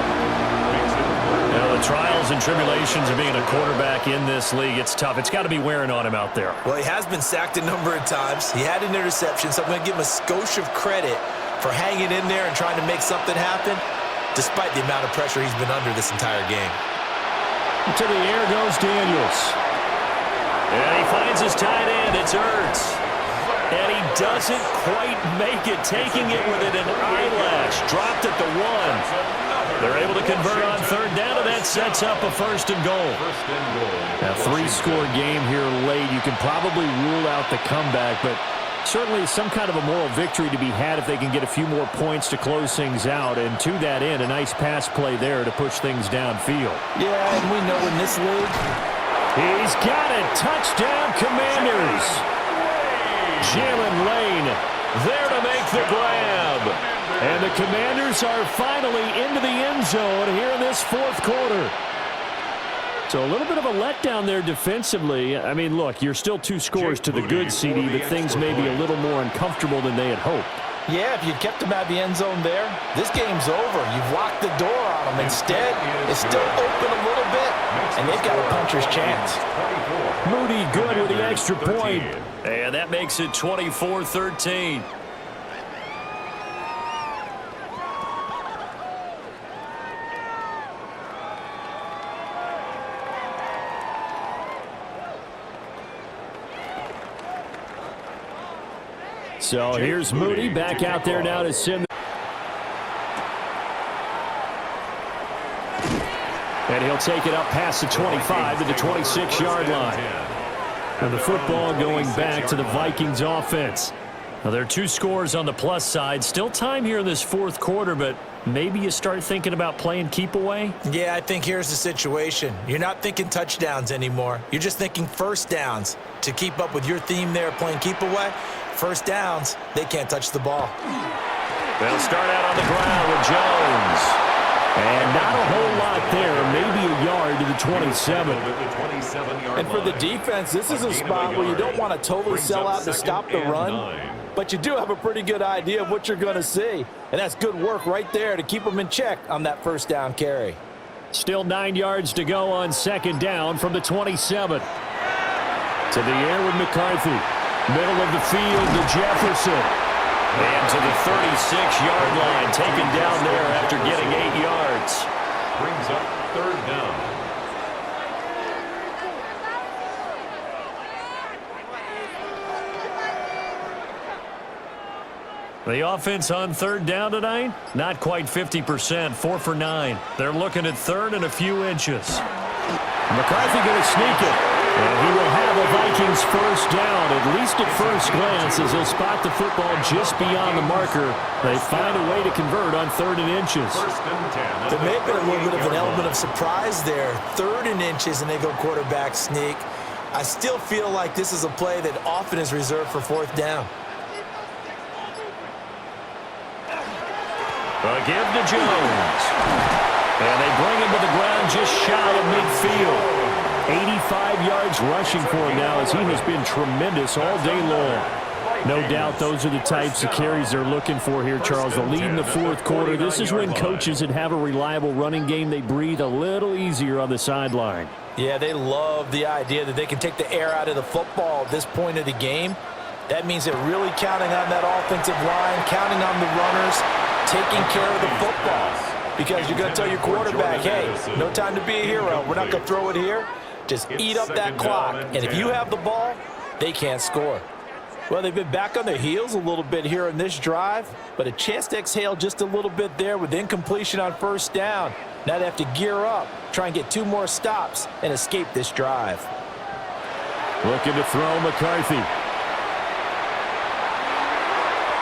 The trials and tribulations of being a quarterback in this league, it's tough. It's got to be wearing on him out there. Well, he has been sacked a number of times. He had an interception, so I'm going to give him a skosh of credit for hanging in there and trying to make something happen, despite the amount of pressure he's been under this entire game. To the air goes Daniels. And he finds his tight end. It's Ertz. And he doesn't quite make it, taking it within an eyelash. Dropped at the 1. They're able to convert on third down, and that sets up a first and goal. A 3-score game here late. You can probably rule out the comeback, but certainly some kind of a moral victory to be had if they can get a few more points to close things out. And to that end, a nice pass play there to push things downfield. Yeah, and we know in this league, he's got it. Touchdown, Commanders. Jalen Lane there to make the grab. And the Commanders are finally into the end zone here in this fourth quarter. So a little bit of a letdown there defensively. I mean, look, you're still 2 scores to the good, CD, but things may be a little more uncomfortable than they had hoped. yeah, if you'd kept him out of the end zone there, this game's over. You've locked the door on him. Instead, it's still open a little bit, and they've got a puncher's chance. Moody good with the extra point. And that makes it 24-13. So here's Moody back out there now to send. And he'll take it up past the 25 to the 26-yard line. And the football going back to the Vikings offense. Now, there are 2 scores on the plus side. Still time here in this fourth quarter, but maybe you start thinking about playing keep away? Yeah, I think here's the situation. You're not thinking touchdowns anymore. You're just thinking first downs. To keep up with your theme there, playing keep away, first downs, they can't touch the ball. They'll start out on the ground with Jones. And not a whole lot there, maybe a yard to the 27. And for the defense, this is a spot where you don't want to totally sell out to stop the run, but you do have a pretty good idea of what you're going to see. And that's good work right there to keep them in check on that first down carry. Still 9 yards to go on second down from the 27. To the air with McCarthy. Middle of the field to Jefferson. And to the 36-yard line, taken down there after getting 8 yards. Brings up third down. The offense on third down tonight, not quite 50%, 4 for 9. They're looking at third and a few inches. McCarthy going to sneak it. And he will have a Vikings first down, at least at first glance, as he'll spot the football just beyond the marker. They find a way to convert on third and inches. There may have been a little bit of an element of surprise there. Third and inches, and they go quarterback sneak. I still feel like this is a play that often is reserved for fourth down. A give to Jones. And they bring him to the ground just shy of midfield. 85 yards rushing for him now, as he has been tremendous all day long. No doubt those are the types of carries they're looking for here, Charles. The lead in the fourth quarter. This is when coaches that have a reliable running game, they breathe a little easier on the sideline. Yeah, they love the idea that they can take the air out of the football at this point of the game. That means they're really counting on that offensive line, counting on the runners, taking care of the football. Because you're going to tell your quarterback, hey, no time to be a hero. We're not going to throw it here. Just eat up that clock. And if you have the ball, they can't score. Well, they've been back on their heels a little bit here in this drive, but a chance to exhale just a little bit there with incompletion on first down. Now they have to gear up, try and get 2 more stops, and escape this drive. Looking to throw McCarthy.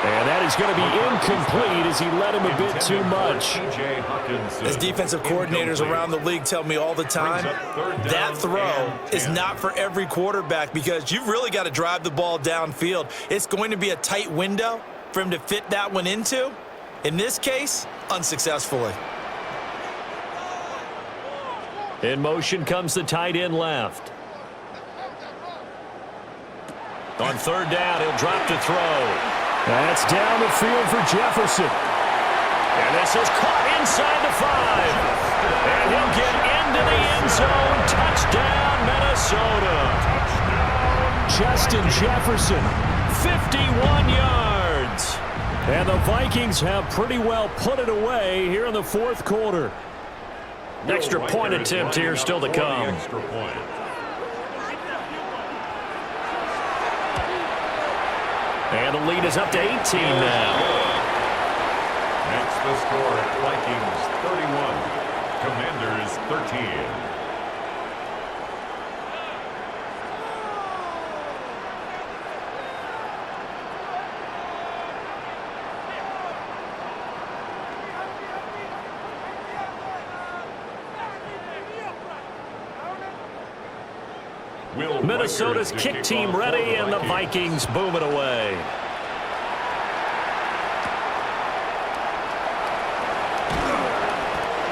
And that is going to be incomplete as he led him a bit too much. As defensive coordinators around the league tell me all the time, that throw is not for every quarterback because you've really got to drive the ball downfield. It's going to be a tight window for him to fit that one into. In this case, unsuccessfully. In motion comes the tight end left. On third down, he'll drop to throw. That's down the field for Jefferson. And this is caught inside the 5. And he'll get into the end zone. Touchdown, Minnesota. Justin Jefferson. 51 yards. And the Vikings have pretty well put it away here in the fourth quarter. Extra point attempt here still to come. And the lead is up to 18 now. That's the score at Vikings 31, Commanders 13. Minnesota's kick team ready, and the Vikings boom it away.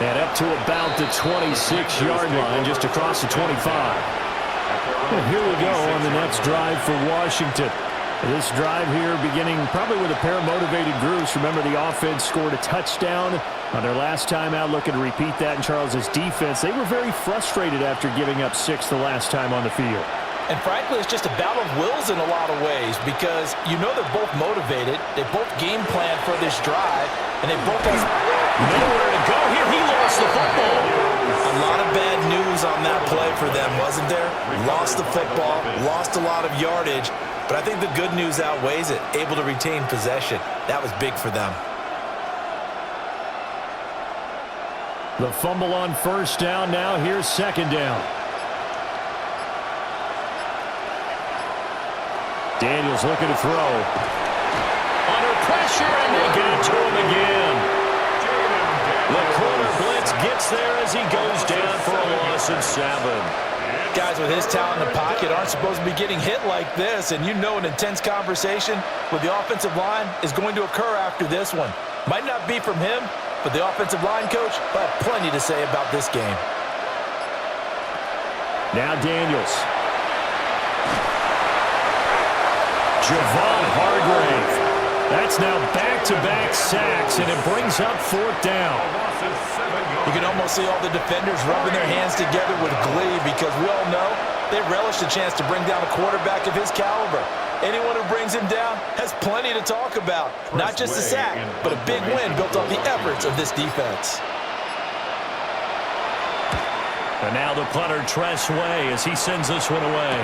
And up to about the 26-yard line, just across the 25. And here we go on the next drive for Washington. This drive here beginning probably with a pair of motivated groups. Remember, the offense scored a touchdown on their last time out. Looking to repeat that in Charles's defense. They were very frustrated after giving up 6 the last time on the field. And frankly, it's just a battle of wills in a lot of ways because you know they're both motivated. They both game plan for this drive, and they both have nowhere to go here. He lost the football. A lot of bad news on that play for them, wasn't there? Lost the football, lost a lot of yardage, but I think the good news outweighs it. Able to retain possession. That was big for them. The fumble on first down. Now here's second down. Daniels looking to throw. Under pressure, and they get it to him again. The corner blitz gets there as he goes down for a loss of 7. Guys with his talent in the pocket aren't supposed to be getting hit like this, and you know an intense conversation with the offensive line is going to occur after this one. Might not be from him, but the offensive line coach will have plenty to say about this game. Now Daniels. Javon Hargrave. That's now back-to-back sacks, and it brings up fourth down. You can almost see all the defenders rubbing their hands together with glee because we all know they relish the chance to bring down a quarterback of his caliber. Anyone who brings him down has plenty to talk about. Not just a sack, but a big win built on the efforts of this defense. And now the punter, Tress Way, as he sends this one away.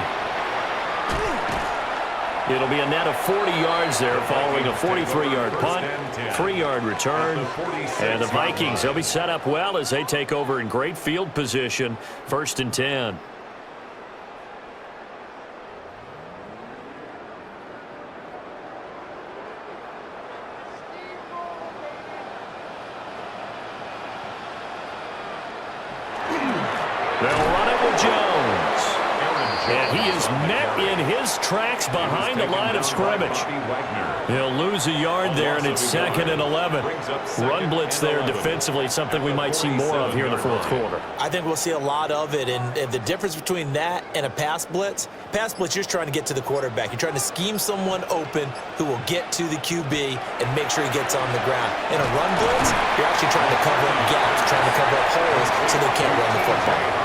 It'll be a net of 40 yards there following a 43-yard punt, 3-yard return. And the Vikings, they'll be set up well as they take over in great field position, 1st and 10. They'll run it with Jones. And he is met in his tracks behind the line of scrimmage. He'll lose a yard there, and it's 2nd and 11. Run blitz there defensively, something we might see more of here in the fourth quarter. I think we'll see a lot of it, and the difference between that and a pass blitz, you're just trying to get to the quarterback. You're trying to scheme someone open who will get to the QB and make sure he gets on the ground. In a run blitz, you're actually trying to cover up gaps, trying to cover up holes so they can't run the football.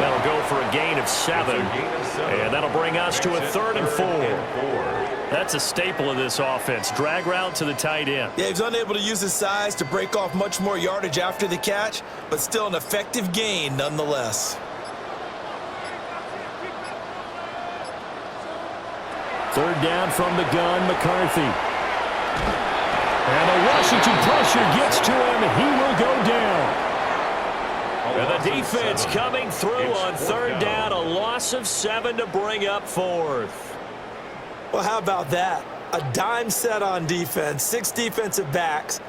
That'll go for a gain of 7, and that'll bring us to a 3rd and 4. That's a staple of this offense. Drag route to the tight end. Yeah, he's unable to use his size to break off much more yardage after the catch, but still an effective gain nonetheless. 3rd down from the gun, McCarthy. And the Washington pressure gets to him, and he will go down. And the defense coming through on 3rd down, a loss of 7 to bring up 4th. Well, how about that? A dime set on defense, 6 defensive backs.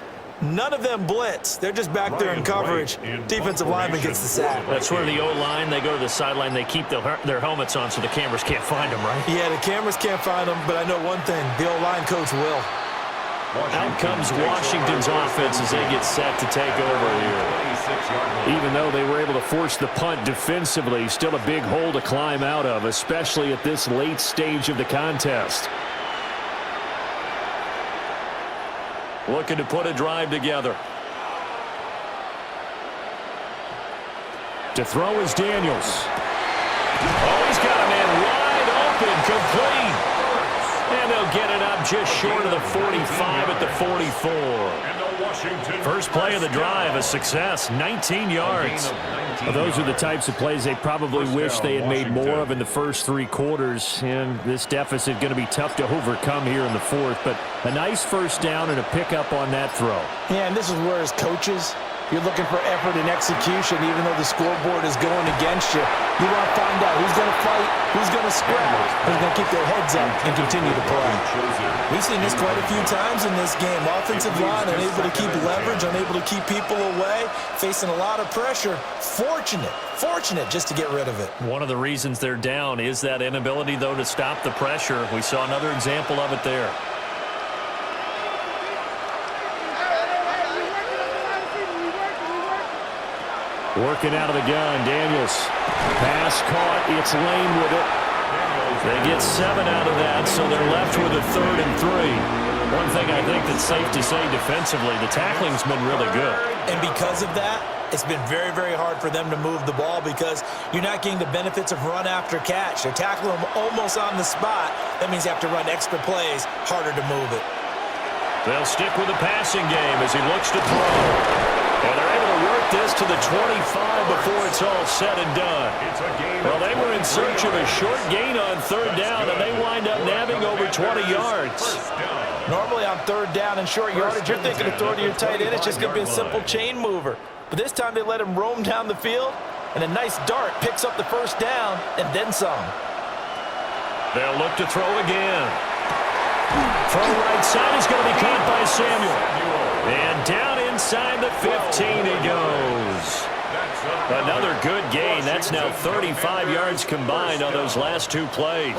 None of them blitz. They're just back there in coverage. Defensive lineman gets the sack. That's where the O-line, they go to the sideline, they keep their helmets on so the cameras can't find them, right? Yeah, the cameras can't find them, but I know one thing. The O-line coach will. Out comes Washington's offense as they get set to take over here. Even though they were able to force the punt defensively, still a big hole to climb out of, especially at this late stage of the contest. Looking to put a drive together. To throw is Daniels. Oh, he's got a man wide open, complete. And they'll get it up just short of the 45 at the 44. First play of the drive, a success, 19 yards. Well, those are the types of plays they probably wish they had made more of in the first 3 quarters. And this deficit going to be tough to overcome here in the 4th. But a nice first down and a pickup on that throw. Yeah, and this is where as coaches, you're looking for effort and execution even though the scoreboard is going against you. You want to find out who's going to fight, who's going to scrap, who's going to keep their heads up and continue to play. We've seen this quite a few times in this game. Offensive line unable to keep leverage, unable to keep people away, facing a lot of pressure. Fortunate just to get rid of it. One of the reasons they're down is that inability, though, to stop the pressure. We saw another example of it there. Working out of the gun, Daniels. Pass caught, it's Lane with it. They get 7 out of that, so they're left with a 3rd and 3. One thing I think that's safe to say defensively, the tackling's been really good. And because of that, it's been very, very hard for them to move the ball because you're not getting the benefits of run after catch. They're tackling them almost on the spot. That means you have to run extra plays, harder to move it. They'll stick with the passing game as he looks to throw. And they're able to work this to the 25 before it's all said and done. Well, they were in search of a short gain on 3rd down, and they wind up nabbing over 20 yards. Normally on 3rd down and short yardage, you're thinking to throw to your tight end. It's just going to be a simple chain mover. But this time they let him roam down the field, and a nice dart picks up the first down and then some. They'll look to throw again. From right side is going to be caught by Samuel. And down inside the 15 he goes. Another good gain. That's now 35 yards combined on those last two plays.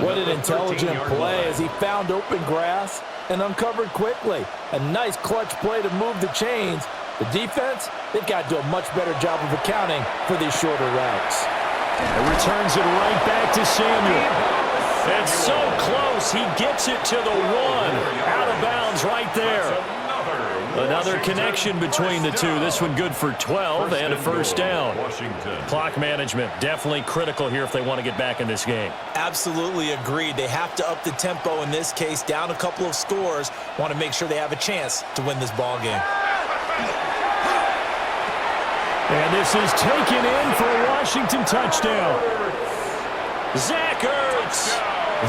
What an intelligent play as he found open grass and uncovered quickly. A nice clutch play to move the chains. The defense, they've got to do a much better job of accounting for these shorter routes. It returns it right back to Samuel. And so close, he gets it to the one. Out of bounds right there. Another connection between the two. This one good for 12 and a first down. Clock management definitely critical here if they want to get back in this game. Absolutely agreed. They have to up the tempo in this case, down a couple of scores. Want to make sure they have a chance to win this ball game. And this is taken in for a Washington touchdown. Zach Ertz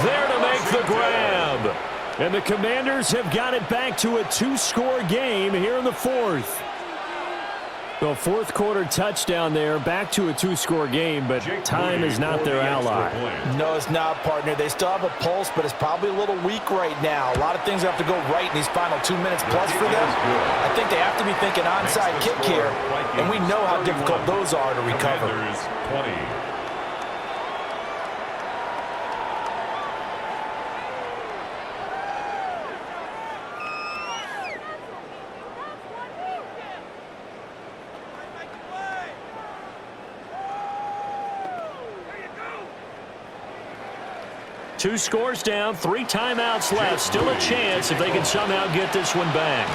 there to make the grab. And the Commanders have got it back to a two-score game here in the fourth. The fourth quarter touchdown there, back to a two-score game, but time is not their ally. No, it's not, partner. They still have a pulse, but it's probably a little weak right now. A lot of things have to go right in these final 2 minutes plus for them. I think they have to be thinking onside kick here, and we know how difficult those are to recover. 20. Two scores down, 3 timeouts left. Still a chance if they can somehow get this one back.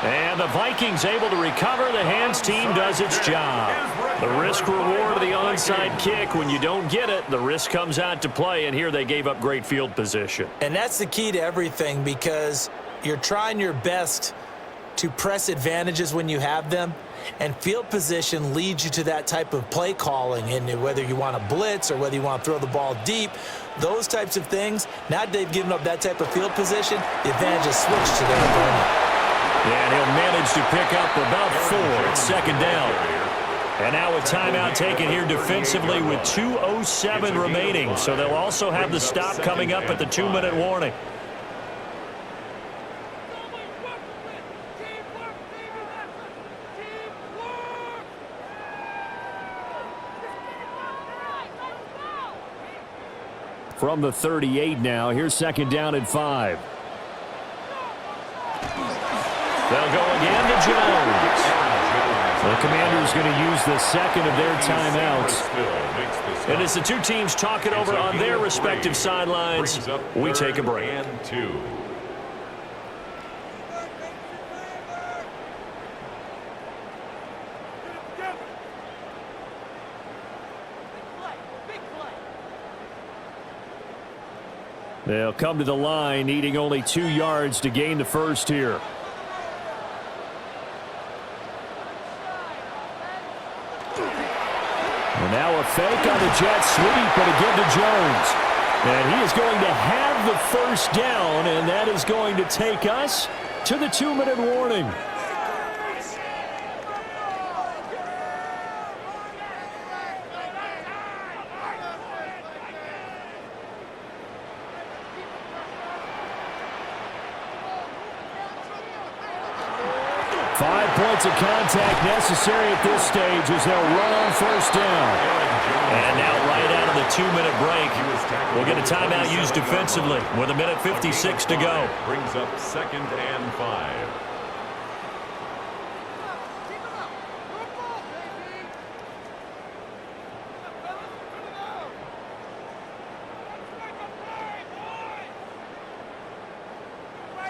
And the Vikings able to recover. The hands team does its job. The risk reward of the onside kick. When you don't get it, the risk comes out to play, and here they gave up great field position. And that's the key to everything, because you're trying your best to press advantages when you have them, and field position leads you to that type of play calling. And whether you want to blitz or whether you want to throw the ball deep, those types of things, now that they've given up that type of field position, the advantage is switched to their opponent. And he'll manage to pick up about 4 at second down. And now a timeout taken here defensively with 2:07 remaining. So they'll also have the stop coming up at the 2-minute warning. From the 38 now, here's second down and 5. They'll go again to Jones. The Commanders going to use the second of their timeouts. And as the two teams talk it over on their respective sidelines, we take a break. They'll come to the line, needing only 2 yards to gain the first here. And now a fake on the jet sweep, but again to Jones. And he is going to have the first down, and that is going to take us to the 2-minute warning. Points of contact necessary at this stage as they'll run on first down. And now right out of the 2-minute break, we'll get a timeout used defensively with 1:56 to go. Brings up 2nd and 5.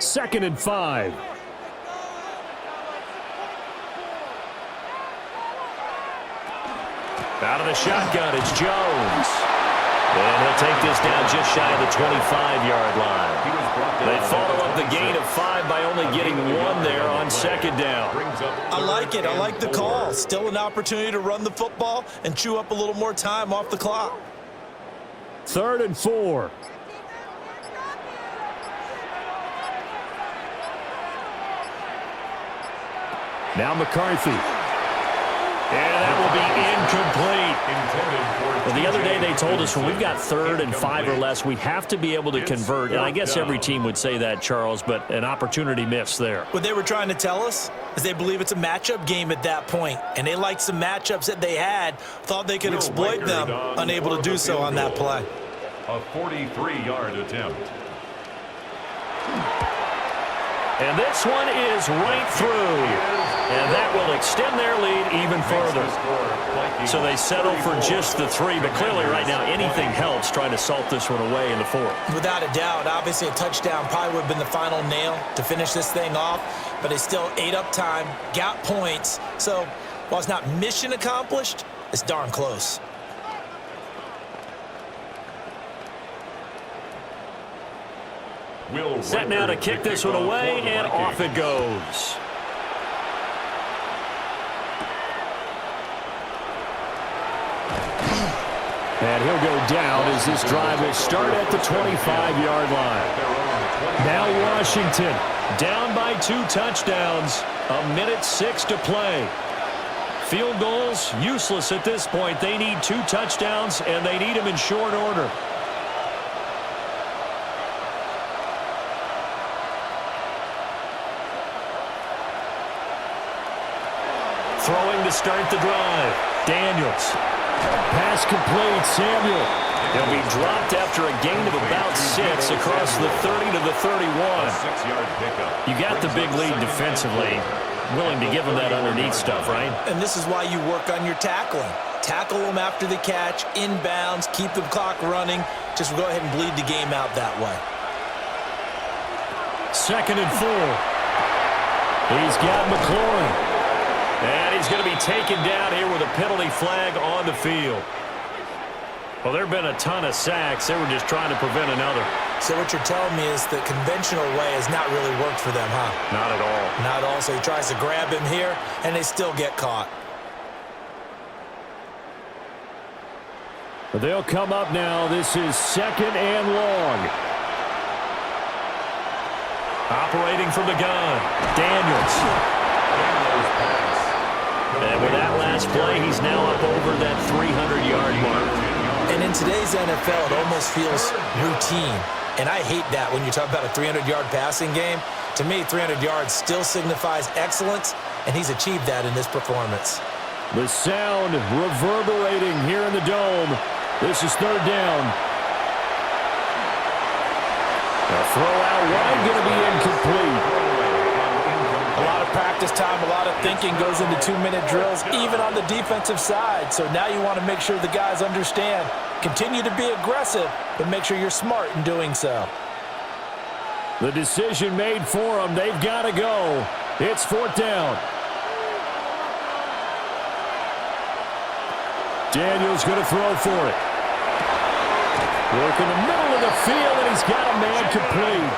Second and 5. Out of the shotgun, it's Jones. And he'll take this down just shy of the 25-yard line. They follow up the gain of 5 by only getting 1 there on second down. I like it. I like the call. Still an opportunity to run the football and chew up a little more time off the clock. 3rd and 4. Now McCarthy. And that will be incomplete. Well, the other day they told us when we've got 3rd and 5 or less, we have to be able to convert. And I guess every team would say that, Charles, but an opportunity missed there. What they were trying to tell us is they believe it's a matchup game at that point, and they liked some matchups that they had, thought they could exploit them, unable to do so on that play. A 43-yard attempt. And this one is right through. And that will extend their lead even further. So they settle for just the 3, but clearly right now anything helps trying to salt this one away in the 4th. Without a doubt, obviously a touchdown probably would have been the final nail to finish this thing off, but they still ate up time, got points. So while it's not mission accomplished, it's darn close. Set now to kick this one away, and off it goes. And he'll go down as this drive will start at the 25-yard line. Now Washington down by 2 touchdowns. 1:06 to play. Field goals useless at this point. They need 2 touchdowns, and they need them in short order. Throwing to start the drive. Daniels. Pass complete. Samuel. He'll be dropped after a gain of about 6 across the 30 to the 31. 6-yard pickup. You got the big lead defensively. Willing to give them that underneath stuff, right? And this is why you work on your tackling. Tackle them after the catch, inbounds, keep the clock running. Just go ahead and bleed the game out that way. 2nd and 4. He's got McLaurin. And he's going to be taken down here with a penalty flag on the field. Well, there have been a ton of sacks. They were just trying to prevent another. So what you're telling me is the conventional way has not really worked for them, huh? Not at all. Not at all. So he tries to grab him here, and they still get caught. They'll come up now. This is 2nd and long. Operating from the gun. Daniels. And with that last play, he's now up over that 300-yard mark. And in today's NFL, it almost feels routine. And I hate that when you talk about a 300-yard passing game. To me, 300 yards still signifies excellence, and he's achieved that in this performance. The sound reverberating here in the dome. This is 3rd down. The throw out wide going to be incomplete. A lot of practice time, a lot of thinking goes into 2-minute drills, even on the defensive side. So now you want to make sure the guys understand. Continue to be aggressive, but make sure you're smart in doing so. The decision made for them. They've got to go. It's 4th down. Daniels going to throw for it. Work in the middle of the field, and he's got a man complete.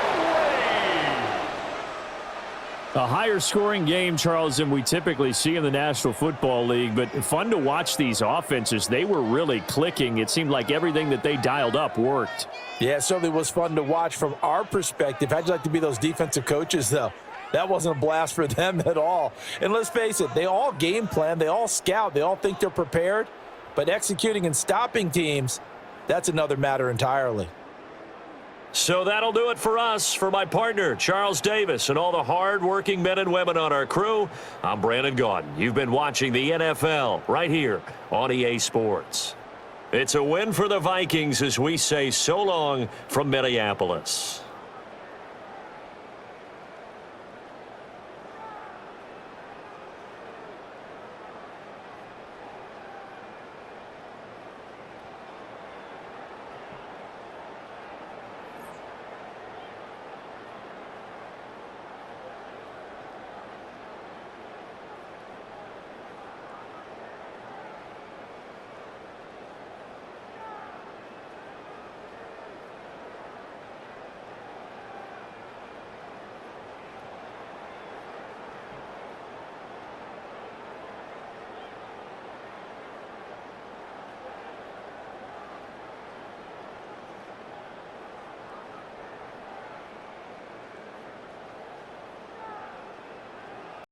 A higher scoring game, Charles, than we typically see in the National Football League, but fun to watch these offenses. They were really clicking. It seemed like everything that they dialed up worked. Yeah, it certainly was fun to watch from our perspective. How'd you like to be those defensive coaches, though? That wasn't a blast for them at all. And let's face it, they all game plan, they all scout, they all think they're prepared, but executing and stopping teams, that's another matter entirely. So that'll do it for us. For my partner, Charles Davis, and all the hard-working men and women on our crew, I'm Brandon Gaudin. You've been watching the NFL right here on EA Sports. It's a win for the Vikings as we say so long from Minneapolis.